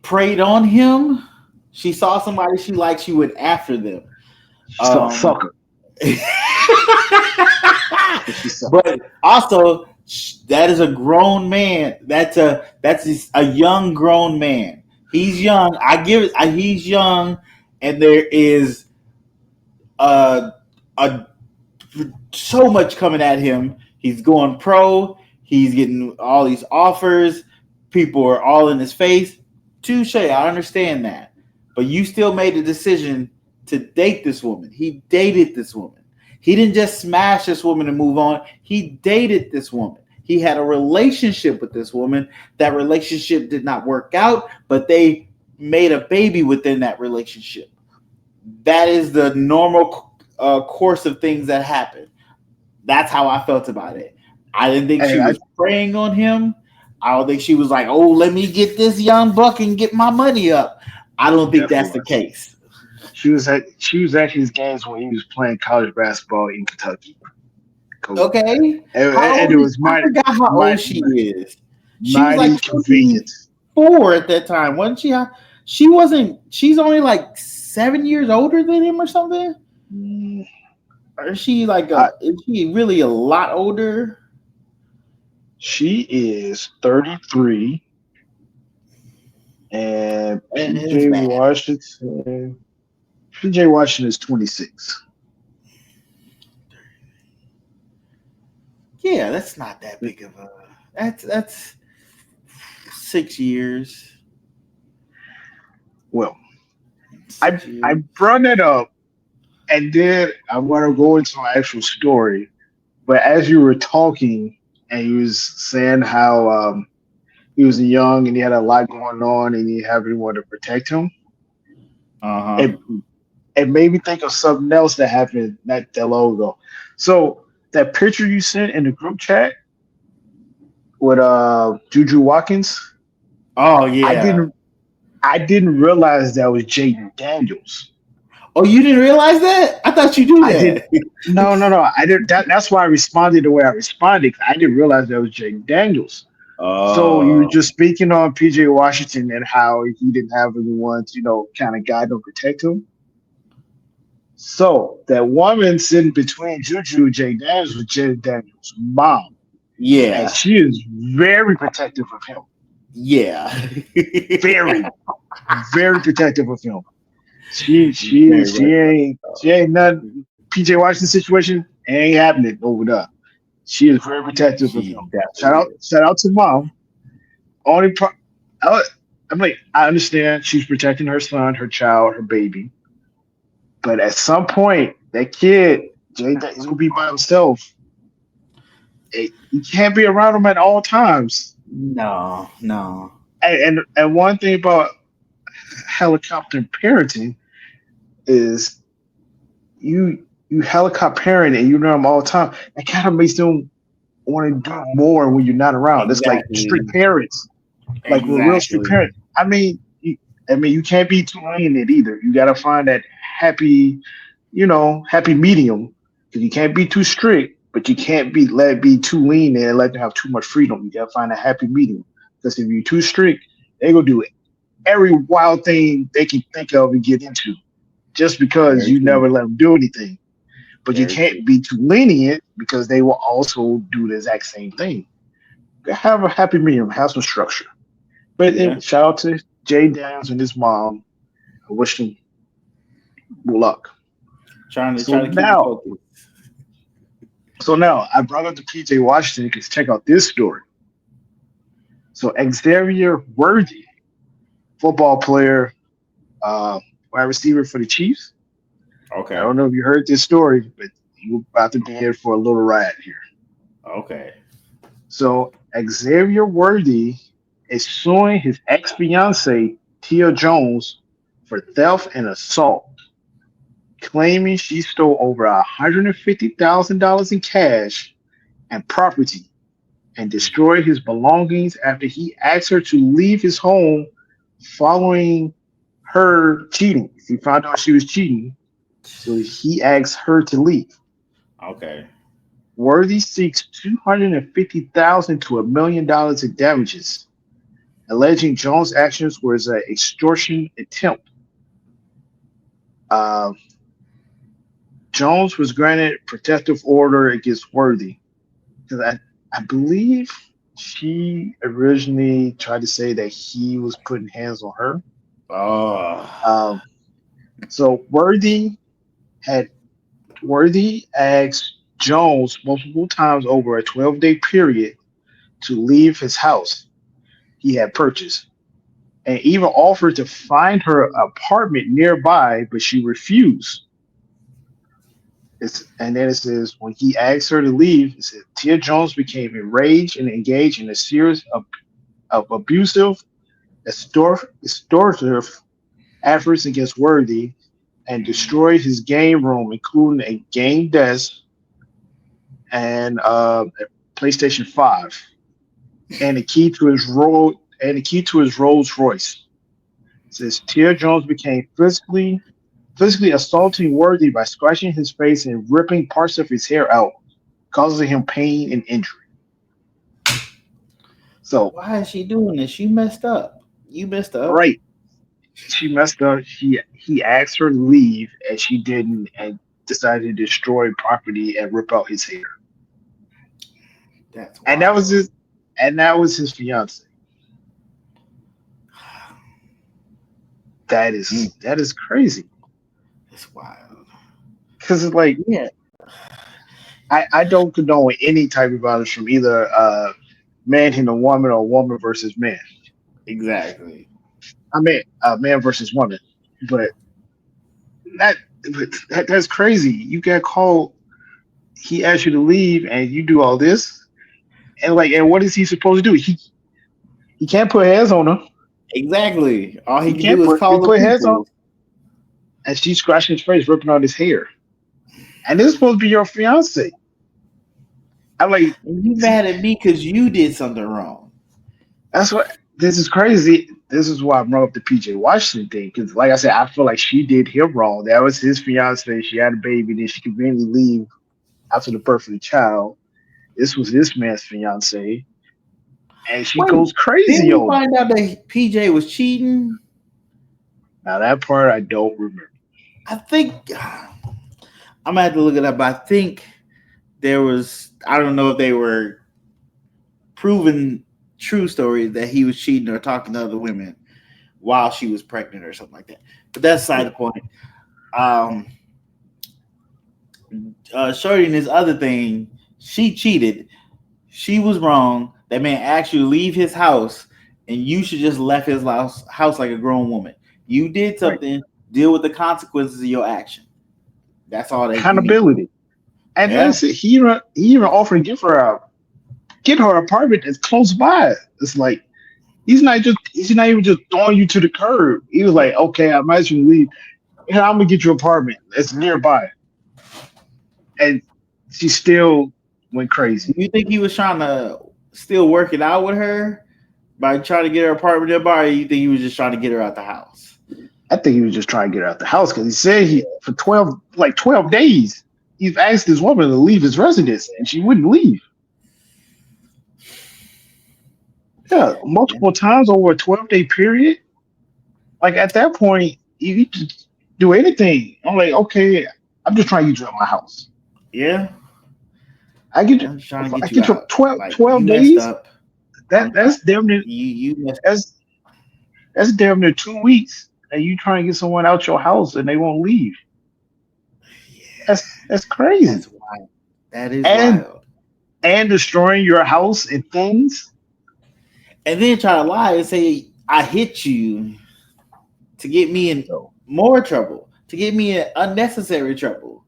preyed on him. She saw somebody she liked. She went after them. Fuck her. But also, that is a grown man. That's a young grown man. He's young. I give it. He's young, and there is so much coming at him. He's going pro. He's getting all these offers. People are all in his face. Touche. I understand that, but you still made a decision to date this woman. He dated this woman. He didn't just smash this woman and move on. He dated this woman. He had a relationship with this woman. That relationship did not work out, but they made a baby within that relationship. That is the normal course of things that happen. That's how I felt about it. I didn't think she was preying on him. I don't think she was like, oh, let me get this young buck and get my money up. I don't think that's the case. She was at his games when he was playing college basketball in Kentucky. Cool. Okay. And it was I forgot how old she is. She was like 24 at that time, wasn't she? She's only like 7 years older than him or something. Or is she like is she really a lot older? She is 33. And PJ Washington is 26. Yeah, that's not that big of a. That's 6 years. Well, I brought it up, and then I'm going to go into my actual story. But as you were talking, and you was saying how he was young and he had a lot going on, and he had everyone to protect him. It made me think of something else that happened not that long ago. So that picture you sent in the group chat with Juju Watkins. Oh yeah. I didn't realize that was Jaden Daniels. Oh, you didn't realize that? I thought you knew I did. that. No, no, no. I didn't. That's why I responded the way I responded. 'Cause I didn't realize that was Jaden Daniels. So you were Oh, just speaking on PJ Washington and how he didn't have anyone to, kind of guide or protect him. So that woman sitting between Juju and Jay Daniels was Jaden Daniels' mom, and yeah, she is very protective of him. yeah. Very, very protective of him. She she Very she much ain't she ain't nothing. PJ Washington situation ain't happening over there. She is very protective of She him. definitely is. Shout out to mom. Only pro- I, I'm like, I understand she's protecting her son, her child, her baby, but at some point that kid, Jay, he's gonna be by himself. You can't be around him at all times. No, no. And one thing about helicopter parenting is you helicopter parent and you know them all the time. That kind of makes them want to do more when you're not around. It's like Exactly. strict parents, like we're real strict Exactly. parents. I mean, you can't be too lenient either. You got to find that happy, happy medium. Because you can't be too strict, but you can't let it be too lean and let them have too much freedom. You got to find a happy medium. Because if you're too strict, they gonna do every wild thing they can think of and get into, just because Very you true. never let them do anything. But you Very true. can't be too lenient because they will also do the exact same thing. Have a happy medium, have some structure. But Yeah. shout out to Jay Daniels and his mom. I wish them luck. Trying to So try to keep it now, focused. I brought up the PJ Washington because check out this story. So Xavier Worthy, football player, wide receiver for the Chiefs. I Okay. don't know if you heard this story, but you're about to be here for a little ride here. Okay. So Xavier Worthy is suing his ex fiancee Tia Jones for theft and assault, claiming she stole over $150,000 in cash and property and destroyed his belongings after he asked her to leave his home following her cheating. He found out she was cheating, so he asked her to leave. Okay. Worthy seeks $250,000 to $1 million in damages, alleging Jones' actions was an extortion attempt. Uh, Jones was granted protective order against Worthy because I believe she originally tried to say that he was putting hands on her. Oh. Um, so had Worthy asked Jones multiple times over a 12-day period to leave his house he had purchased, and even offered to find her apartment nearby, but she refused. And then it says when he asked her to leave, it said Tia Jones became enraged and engaged in a series of abusive, extortive efforts against Worthy and destroyed his game room, including a game desk and a PlayStation 5, and the key to his Rolls Royce. It says Tia Jones became physically assaulting Worthy by scratching his face and ripping parts of his hair out, causing him pain and injury. So, Why is she doing this? She messed up. You messed up. right, she messed up. He asked her to leave, and she didn't, and decided to destroy property and rip out his hair. That's And that was wild. his fiance. That Mm, is crazy. that's wild. Because it's like Yeah. I don't condone any type of violence from either man hitting a woman or woman versus man. Exactly. I mean, man versus woman. But that, that's crazy. You got called. He asked you to leave, and you do all this, and what is he supposed to do? He can't put hands on her. Exactly. All he He can do can't is he call the put hands on, people. and she's scratching his face, ripping out his hair. And this is supposed to be your fiance. I'm like, And you mad at me because you did something wrong. that's what this is crazy. this is why I brought up the PJ Washington thing, because like I said, I feel like she did him wrong. That was his fiance. She had a baby, then she conveniently leave after the birth of the child. This was this man's fiance, and she Wait, goes didn't crazy we on him. find out that PJ was cheating? Now that part I don't remember. I think I'm gonna have to look it up. But I think there was. I don't know if they were proven true stories that he was cheating or talking to other women while she was pregnant or something like that. But that's side of the point. Um, Shorty and this other thing, she cheated. She was wrong. That man asked you to leave his house, and you should just left his house like a grown woman. You did Right. something. Deal with the consequences of your action. That's all that you need. Accountability. And Yeah. that's it. He even offered to get her apartment that's close by. It's like he's not even just throwing you to the curb. He was like, okay, I might as well leave. And I'm gonna get your apartment. It's nearby. And she still went crazy. Do you think he was trying to still work it out with her by trying to get her apartment nearby, or you think he was just trying to get her out the house? I think he was just trying to get her out the house because he said he for 12 days, he's asked this woman to leave his residence and she wouldn't leave. Yeah, multiple times over a 12-day period. Like at that point, you could do anything. I'm like, okay, I'm just trying to get you out of my house. Yeah. I get you. I'm just trying to I get you get you out. 12, Like, 12 you messed days. up. That's damn near You messed that's damn near 2 weeks, and you trying to get someone out your house and they won't leave. Yeah. That's crazy. That's wild. That is And wild. and destroying your house and things. And then try to lie and say, I hit you to get me in No. more trouble, to get me in unnecessary trouble.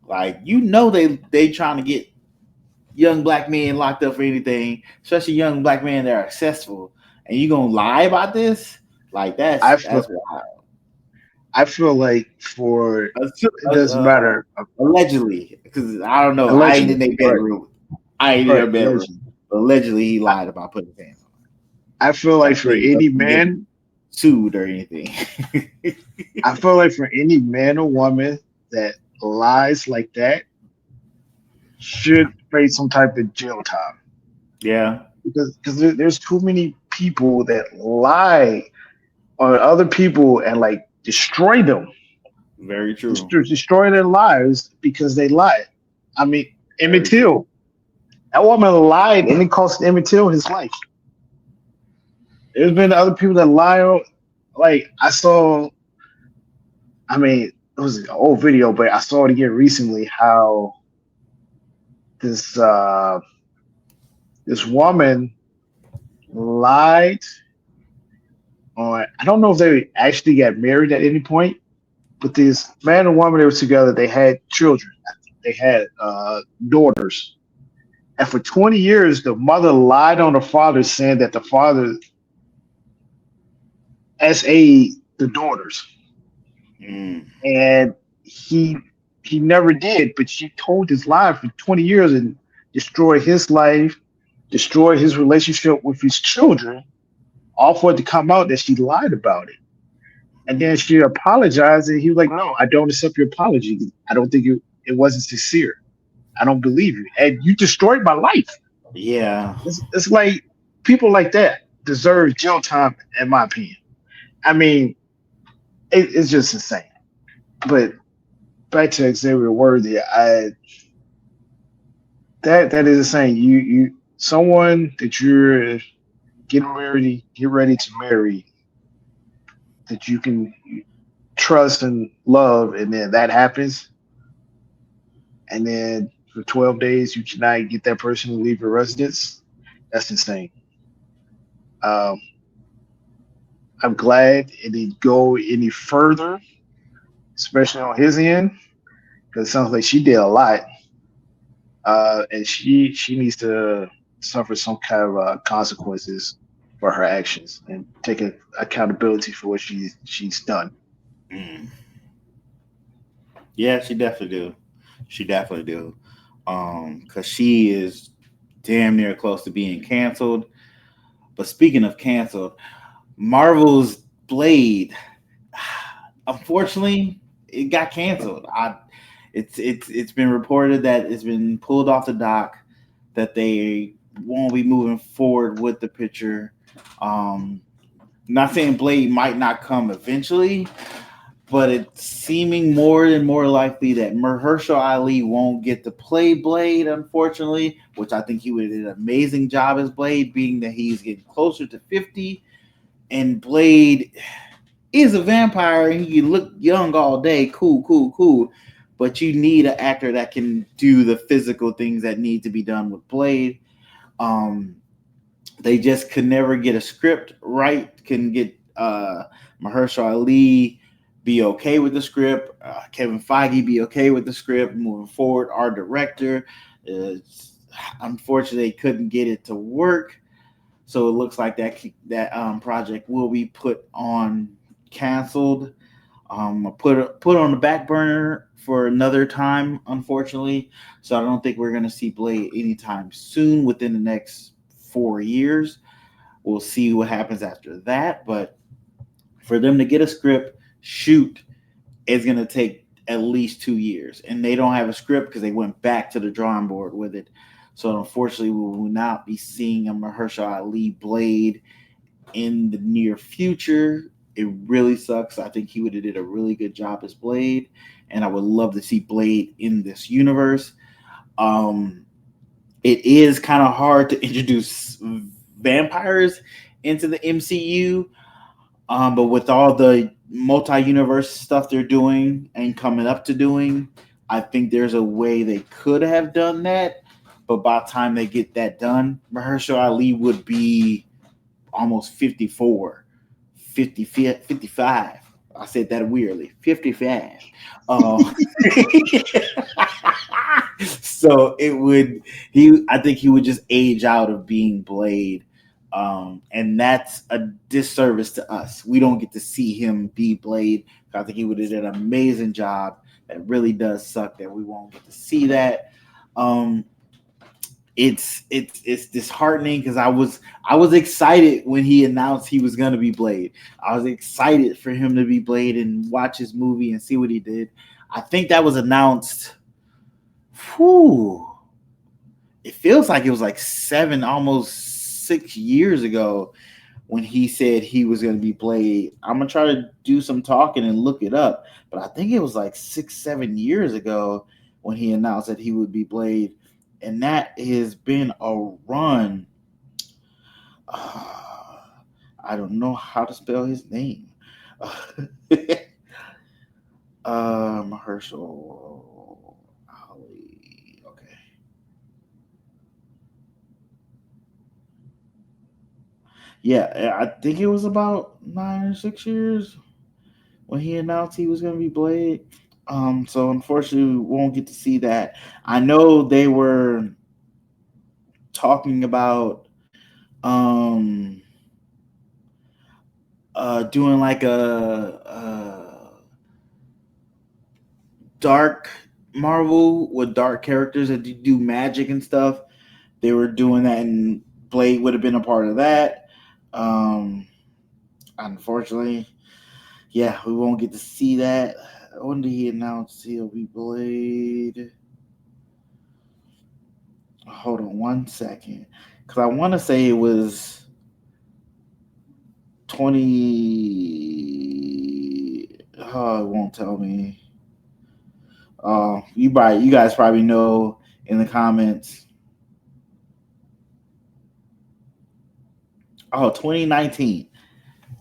Like, they trying to get young black men locked up for anything, especially young black men that are successful, and you gonna lie about this? Like that's wild. I feel like it doesn't matter. Allegedly, because I don't know, I ain't in Allegedly, their bedroom. I ain't in their bedroom. allegedly. But allegedly, he I, lied about putting his hands on I feel her. like for any man, sued or anything. I feel like for any man or woman that lies like that should face some type of jail time. Yeah, Because there's too many people that lie on other people and like destroy them, very true. destroy their lives because they lied. I mean, Emmett Very Till, that woman lied and it cost Emmett Till his life. There's been other people that lie. Like I saw, I mean, it was an old video, but I saw it again recently. How this this woman lied on. I don't know if they actually got married at any point, but this man and woman, they were together. They had children. They had daughters. And for 20 years, the mother lied on the father, saying that the father SA the daughters. And he never did, but she told his lie for 20 years and destroyed his life, destroyed his relationship with his children, all for it to come out that she lied about it. And then she apologized, and he was like, no, I don't accept your apology. I don't think it wasn't sincere. I don't believe you. And you destroyed my life. Yeah. It's like people like that deserve jail time, in my opinion. I mean, it's just insane. But back to Xavier Worthy, that is insane. You someone that you're get ready to marry, that you can trust and love, and then that happens, and then for 12 days you cannot get that person to leave your residence. That's insane. I'm glad it didn't go any further, especially on his end, because it sounds like she did a lot, and she needs to suffer some kind of consequences for her actions and take accountability for what she's done. Yeah, she definitely do. She definitely do. Because she is damn near close to being canceled. But speaking of canceled, Marvel's Blade, unfortunately, it got canceled. It's been reported that it's been pulled off the dock, that they won't be moving forward with the picture. Not saying Blade might not come eventually, but it's seeming more and more likely that Mahershala Ali won't get to play Blade, unfortunately, which I think he would do an amazing job as Blade, being that he's getting closer to 50. And Blade is a vampire and he can look young all day. Cool. But you need an actor that can do the physical things that need to be done with Blade. They just could never get a script right. Couldn't get Mahershala Ali be okay with the script. Kevin Feige be okay with the script moving forward. Our director, unfortunately, couldn't get it to work. So it looks like that project will be put on canceled. Put on the back burner for another time, unfortunately. So I don't think we're going to see Blade anytime soon within the next 4 years. We'll see what happens after that. But for them to get a script, shoot, it's going to take at least 2 years. And they don't have a script because they went back to the drawing board with it. So unfortunately, we will not be seeing a Mahershala Ali Blade in the near future. It really sucks. I think he would have did a really good job as Blade, and I would love to see Blade in this universe. It is kind of hard to introduce vampires into the MCU, but with all the multi-universe stuff they're doing and coming up to doing, I think there's a way they could have done that. But by the time they get that done, Mahershala Ali would be almost 54, 50, 55. I said that weirdly, 55. So I think he would just age out of being Blade. And that's a disservice to us. We don't get to see him be Blade. I think he would have done an amazing job. It really does suck that we won't get to see that. It's disheartening because I was excited when he announced he was going to be Blade. I was excited for him to be Blade and watch his movie and see what he did. I think that was announced. It feels like it was like 7, almost 6 years ago when he said he was going to be Blade. I'm going to try to do some talking and look it up, but I think it was like 6, 7 years ago when he announced that he would be Blade. And that has been a run. I don't know how to spell his name. Mahershala Ali. Okay. Yeah, I think it was about 9 or 6 years when he announced he was going to be Blade. So unfortunately, we won't get to see that. I know they were talking about doing like a dark Marvel with dark characters that do magic and stuff. They were doing that, and Blade would have been a part of that. Unfortunately, yeah, we won't get to see that. When did he announce he'll be Blade? Hold on 1 second. Because I want to say it was 20. Oh, it won't tell me. You guys probably know in the comments. 2019.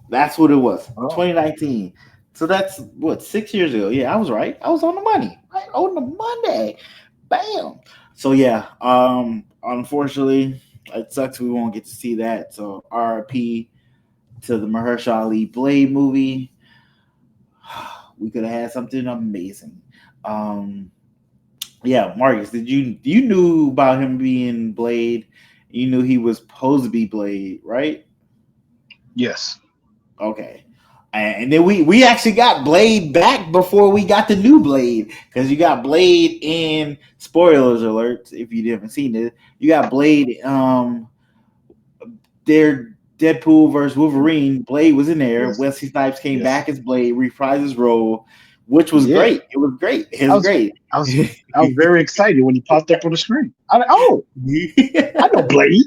That's what it was. 2019. So that's what, 6 years ago. Yeah, I was right. I was on the money. Right on the Monday. Bam. So yeah, unfortunately, it sucks we won't get to see that. So RIP to the Mahershala Ali Blade movie. We could have had something amazing. Yeah, Marcus, you knew about him being Blade? You knew he was supposed to be Blade, right? Yes. Okay. And then we actually got Blade back before we got the new Blade, because you got Blade in, spoilers alert if you haven't seen it, you got Blade. They're Deadpool versus Wolverine, Blade was in there. Yes. Wesley Snipes came Yes. back as Blade, reprised his role, which was Yeah. great. It was great. It was great. I was very excited when he popped up on the screen. I know Blade.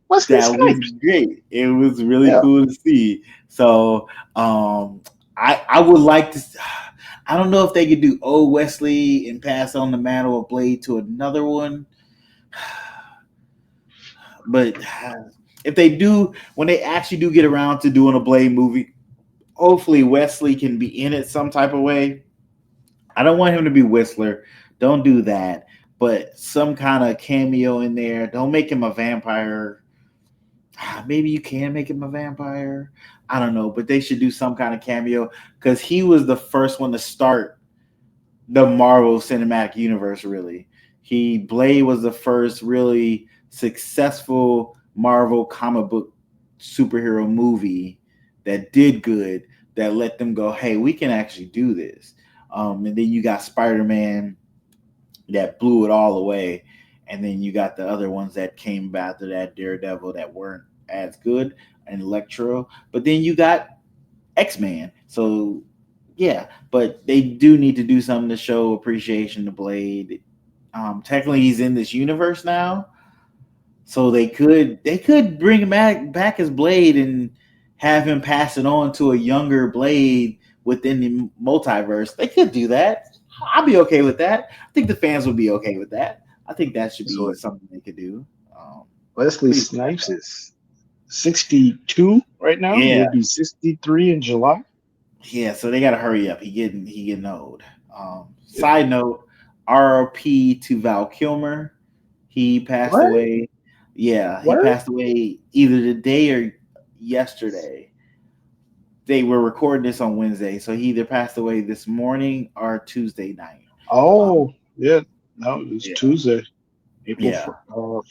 Wesley That was Snipes. great. It was really Yeah. cool to see. So I would like to. I don't know if they could do old Wesley and pass on the mantle of Blade to another one, but if they do, when they actually do get around to doing a Blade movie, hopefully Wesley can be in it some type of way. I don't want him to be Whistler. Don't do that. But some kind of cameo in there. Don't make him a vampire. Maybe you can make him a vampire. I don't know. But they should do some kind of cameo because he was the first one to start the Marvel Cinematic Universe, really. Blade was the first really successful Marvel comic book superhero movie that did good, that let them go, hey, we can actually do this. And then you got Spiderman that blew it all away. And then you got the other ones that came after that, Daredevil, that weren't as good, and Electro. But then you got X-Men. So, yeah. But they do need to do something to show appreciation to Blade. Technically, he's in this universe now. So they could bring him back as Blade and have him pass it on to a younger Blade within the multiverse. They could do that. I'd be okay with that. I think the fans would be okay with that. I think that should be something they could do. Wesley Snipes is 62 right now. Yeah. He'll be 63 in July. Yeah, so they got to hurry up. He getting old. Side note, RP to Val Kilmer. He passed away. Yeah, he passed away either today or yesterday. They were recording this on Wednesday, so he either passed away this morning or Tuesday night. Oh, yeah. No, it was Tuesday, April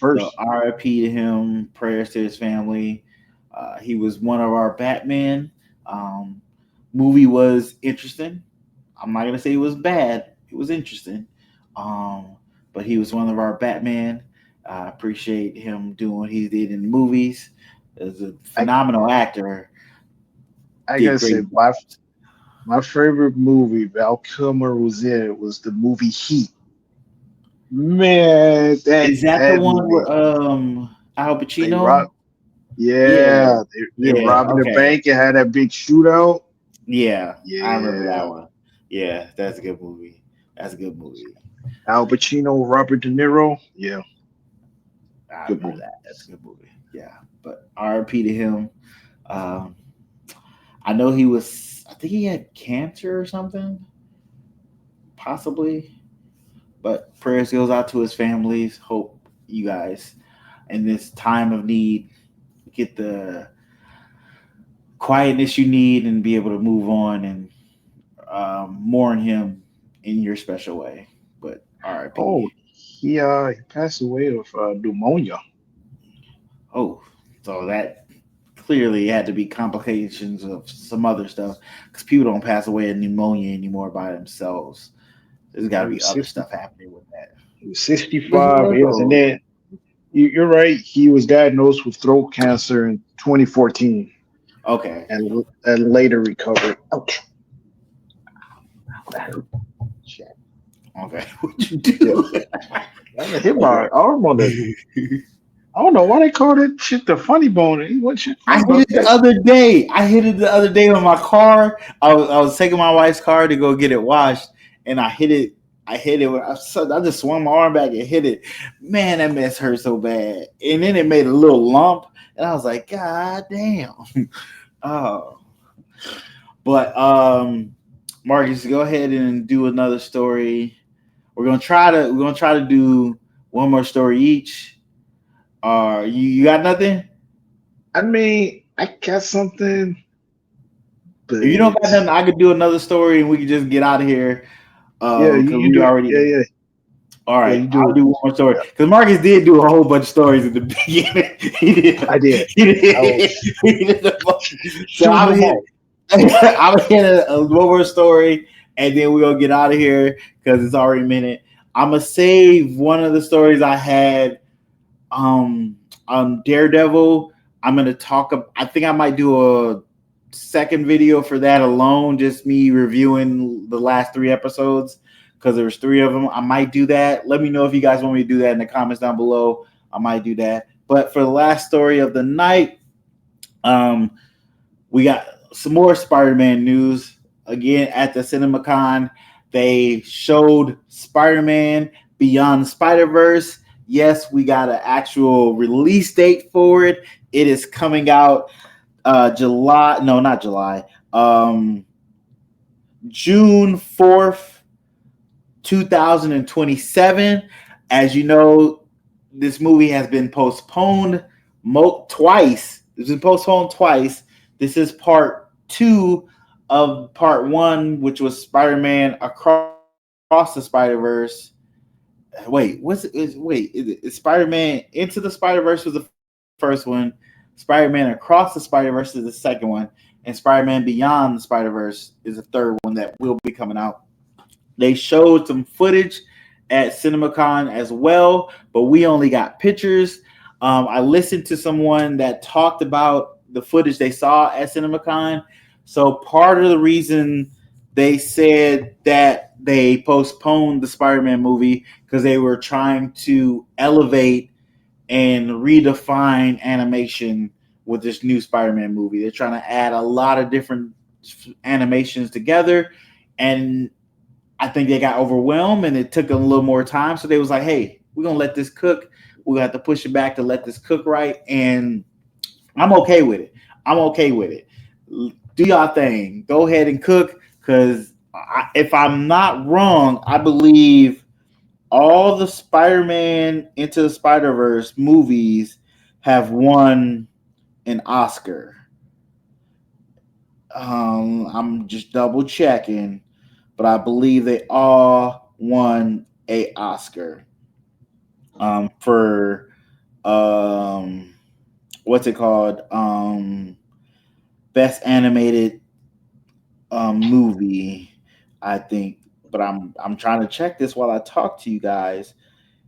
1st. So RIP to him. Prayers to his family. He was one of our Batman. Movie was interesting. I'm not gonna say it was bad. It was interesting. But he was one of our Batman. I appreciate him doing what he did in the movies. As a phenomenal actor. I gotta say, my favorite movie Val Kilmer was in was the movie Heat. Man, is that the one with Al Pacino? They robbing the bank and had that big shootout. Yeah, I remember that one. Yeah, that's a good movie. Al Pacino, Robert De Niro. Yeah. I remember that. That's a good movie. Yeah. But RIP to him. I know I think he had cancer or something. Possibly. But prayers goes out to his families. Hope you guys in this time of need get the quietness you need and be able to move on and mourn him in your special way. But RIP. Oh, he passed away of pneumonia. Oh, so that clearly had to be complications of some other stuff because people don't pass away of pneumonia anymore by themselves. There's got to be other stuff happening with that. He was 65, and then you're right. He was diagnosed with throat cancer in 2014. Okay, and later recovered. Ouch. That hurt. Shit. Okay, what'd you do? I hit my arm on the. I don't know why they call that shit the funny bone. I hit it the other day with my car. I was taking my wife's car to go get it washed, and I hit it. I just swung my arm back and hit it. Man, that mess hurt so bad. And then it made a little lump, and I was like, God damn. Oh. But Marcus, go ahead and do another story. We're gonna try to do one more story each. You got nothing? I mean, I got something. But if you don't got nothing, I could do another story and we can just get out of here. You do already. Yeah. All right, I'll do one more story because Marcus did do a whole bunch of stories at the beginning. I did. He did. So I'm hit one more story, and then we're gonna get out of here because it's already a minute. I'm gonna save one of the stories I had on Daredevil. I'm going to talk. I think I might do a second video for that alone, just me reviewing the last 3 episodes because there was 3 of them. I might do that. Let me know if you guys want me to do that in the comments down below. I might do that. But for the last story of the night, we got some more Spider-Man news. Again, at the CinemaCon, they showed Spider-Man Beyond the Spider-Verse. Yes, we got an actual release date for it. It is coming out June 4th, 2027. As you know, this movie has been postponed twice. It's been postponed twice. This is part 2 of part 1, which was Spider-Man Across the Spider-Verse. Wait, Spider-Man Into the Spider-Verse was the first one. Spider-Man Across the Spider-Verse is the second one. And Spider-Man Beyond the Spider-Verse is the third one that will be coming out. They showed some footage at CinemaCon as well, but we only got pictures. I listened to someone that talked about the footage they saw at CinemaCon. So part of the reason they said that they postponed the Spider-Man movie because they were trying to elevate and redefine animation with this new Spider-Man movie. They're trying to add a lot of different animations together, and I think they got overwhelmed and it took a little more time. So they was like, hey, we're going to let this cook. We have to push it back to let this cook right. And I'm okay with it. Do y'all thing. Go ahead and cook, because if I'm not wrong, I believe all the Spider-Man Into the Spider-Verse movies have won an Oscar. I'm just double checking, but I believe they all won an Oscar for what's it called? Best animated movie, I think. But I'm trying to check this while I talk to you guys,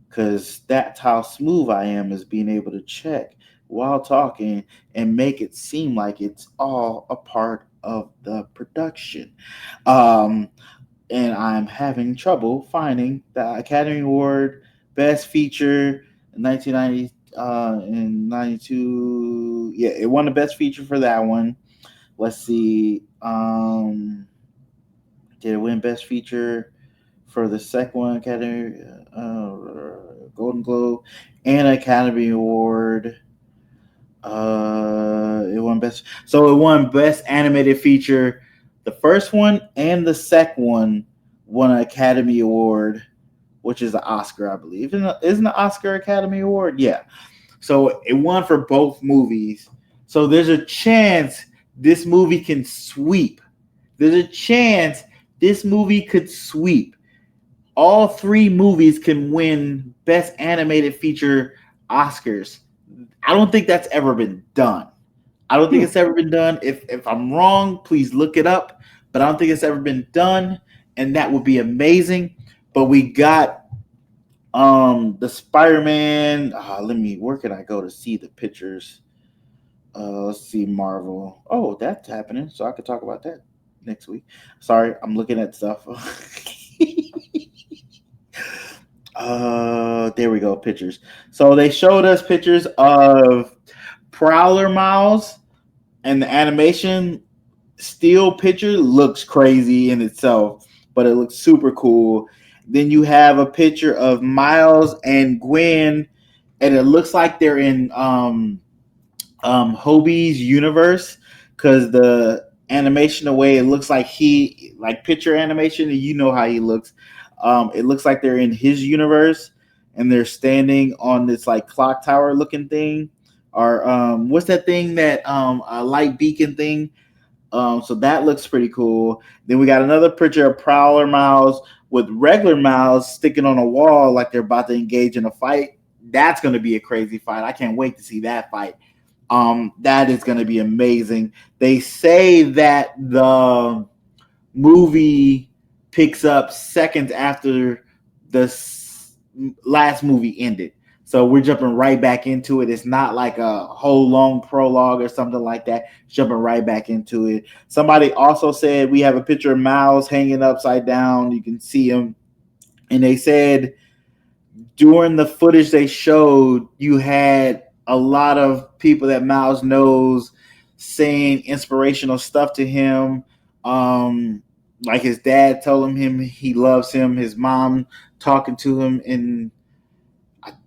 because that's how smooth I am, is being able to check while talking and make it seem like it's all a part of the production. And I'm having trouble finding the Academy Award Best Feature in 1990 and 92. Yeah, it won the Best Feature for that one. Let's see. Did it win Best Feature for the second one? Academy, Golden Globe, and Academy Award. It won Best. So it won Best Animated Feature. The first one and the second one won an Academy Award, which is an Oscar, I believe. Isn't the Oscar Academy Award? Yeah. So it won for both movies. So there's a chance this movie can sweep. There's a chance this movie could sweep. All 3 movies can win Best Animated Feature Oscars. I don't think that's ever been done. I don't think it's ever been done. If I'm wrong, please look it up. But I don't think it's ever been done, and that would be amazing. But we got the Spider-Man. Where can I go to see the pictures? Let's see, Marvel. Oh, that's happening. So I could talk about that next week. Sorry, I'm looking at stuff. There we go, pictures. So they showed us pictures of Prowler Miles, and the animation still picture looks crazy in itself, but it looks super cool. Then you have a picture of Miles and Gwen, and it looks like they're in Hobie's universe, because the animation, the way it looks like picture animation, and you know how he looks. It looks like they're in his universe, and they're standing on this like clock tower looking thing, or what's that thing that a light beacon thing? So that looks pretty cool. Then we got another picture of Prowler Miles with regular Miles sticking on a wall like they're about to engage in a fight. That's going to be a crazy fight. I can't wait to see that fight. That is going to be amazing. They say that the movie picks up seconds after the last movie ended. So we're jumping right back into it. It's not like a whole long prologue or something like that. Jumping right back into it. Somebody also said we have a picture of Miles hanging upside down. You can see him. And they said during the footage they showed, you had a lot of people that Miles knows saying inspirational stuff to him. Like his dad told him he loves him. His mom talking to him in,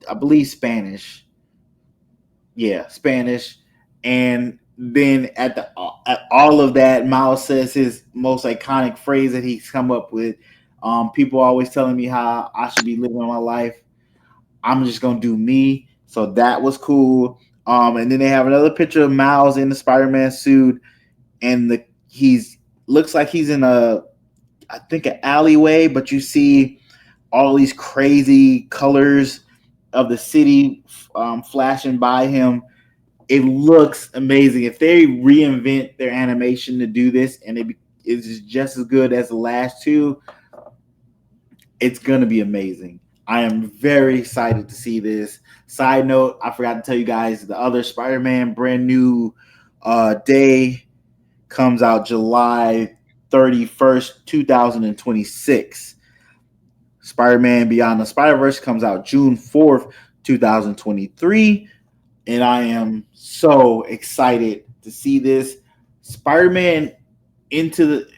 I believe, Spanish. Yeah, Spanish. And then at all of that, Miles says his most iconic phrase that he's come up with. People always telling me how I should be living my life. I'm just gonna do me. So that was cool. And then they have another picture of Miles in the Spider-Man suit, and he's looks like he's in I think an alleyway, but you see all these crazy colors of the city flashing by him. It looks amazing. If they reinvent their animation to do this, and it is just as good as the last two, it's gonna be amazing. I am very excited to see this. Side note, I forgot to tell you guys, the other Spider-Man brand new day comes out July 31st, 2026. Spider-Man Beyond the Spider-Verse comes out June 4th, 2023. And I am so excited to see this. Spider-Man Into the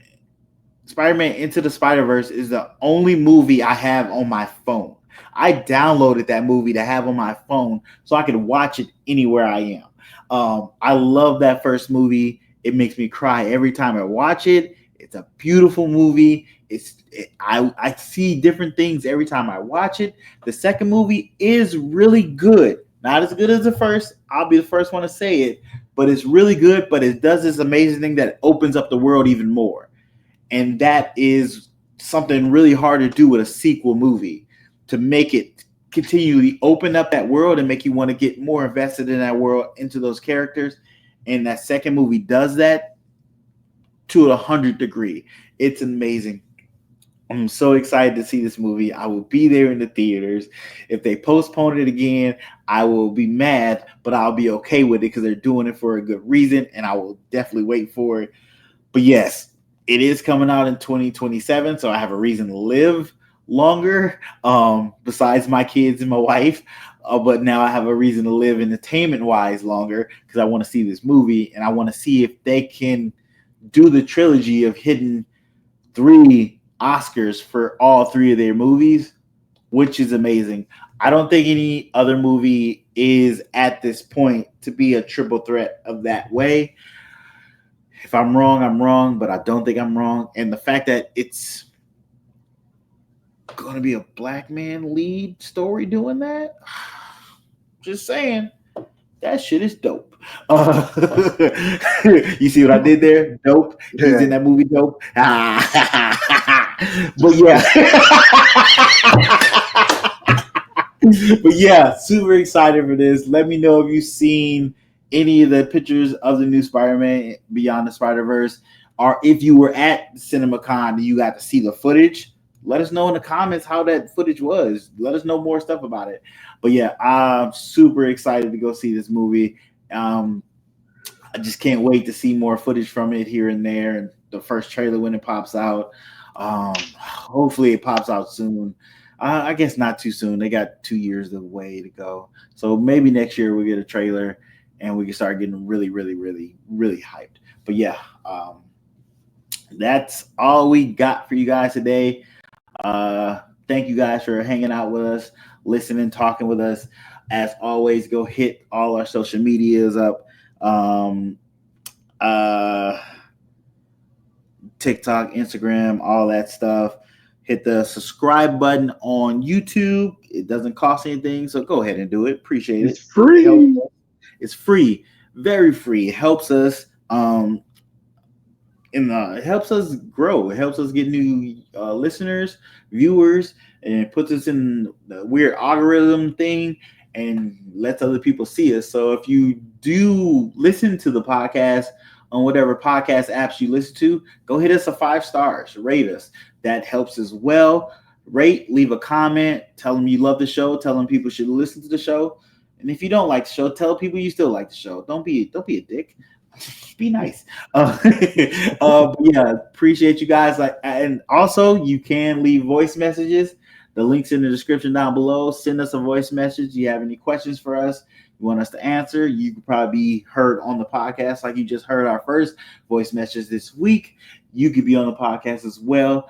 Spider-Verse is the only movie I have on my phone. I downloaded that movie to have on my phone so I could watch it anywhere I am. I love that first movie. It makes me cry every time I watch it. It's a beautiful movie. I see different things every time I watch it. The second movie is really good. Not as good as the first. I'll be the first one to say it. But it's really good. But it does this amazing thing that opens up the world even more. And that is something really hard to do with a sequel movie, to make it continually open up that world and make you want to get more invested in that world, into those characters. And that second movie does that to 100 degree. It's amazing. I'm so excited to see this movie. I will be there in the theaters. If they postpone it again, I will be mad, but I'll be okay with it because they're doing it for a good reason, and I will definitely wait for it. But yes, it is coming out in 2027, so I have a reason to live longer, besides my kids and my wife. But now I have a reason to live entertainment-wise longer because I want to see this movie, and I want to see if they can do the trilogy of hitting 3 Oscars for all 3 of their movies, which is amazing. I don't think any other movie is at this point to be a triple threat of that way. If I'm wrong, but I don't think I'm wrong. And the fact that it's going to be a black man lead story doing that, just saying, that shit is dope. You see what I did there? Dope. He's in that movie, dope. But yeah. But yeah, super excited for this. Let me know if you've seen any of the pictures of the new Spider-Man Beyond the Spider-Verse, or if you were at CinemaCon and you got to see the footage. Let us know in the comments how that footage was. Let us know more stuff about it. But yeah, I'm super excited to go see this movie. I just can't wait to see more footage from it here and there. And the first trailer when it pops out. Hopefully it pops out soon. I guess not too soon. They got 2 years of way to go. So maybe next year we'll get a trailer and we can start getting really, really, really, really hyped. But yeah, that's all we got for you guys today. Thank you guys for hanging out with us, listening, talking with us. As always, go hit all our social medias up. TikTok, Instagram, all that stuff. Hit the subscribe button on YouTube. It doesn't cost anything, so go ahead and do it. Appreciate it. It's free. It's free, very free. It helps us. It helps us grow. It helps us get new listeners, viewers, and it puts us in the weird algorithm thing and lets other people see us. So if you do listen to the podcast on whatever podcast apps you listen to, go hit us a 5 stars, rate us. That helps as well. rate, leave a comment, tell them you love the show, tell them people should listen to the show. And if you don't like the show, tell people you still like the show. Don't be a dick. Be nice. But yeah, appreciate you guys. Like, and also you can leave voice messages. The link's in the description down below. Send us a voice message. You have any questions for us? You want us to answer? You could probably be heard on the podcast, like you just heard our first voice message this week. You could be on the podcast as well.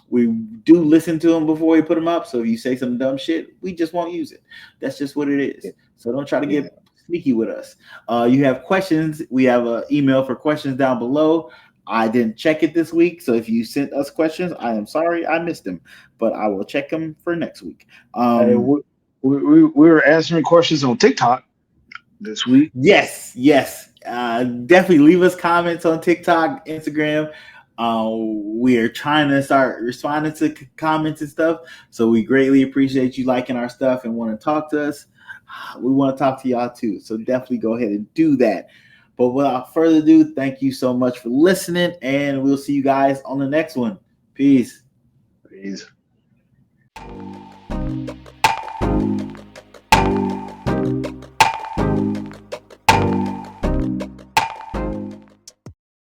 We do listen to them before we put them up. So if you say some dumb shit, we just won't use it. That's just what it is. So don't try to get sneaky with us. You have questions. We have an email for questions down below. I didn't check it this week. So if you sent us questions, I am sorry I missed them, but I will check them for next week. We were answering questions on TikTok this week. Yes. Definitely leave us comments on TikTok, Instagram. We are trying to start responding to comments and stuff. So we greatly appreciate you liking our stuff and want to talk to us. We want to talk to y'all too. So definitely go ahead and do that. But without further ado, thank you so much for listening, and we'll see you guys on the next one. Peace. Peace.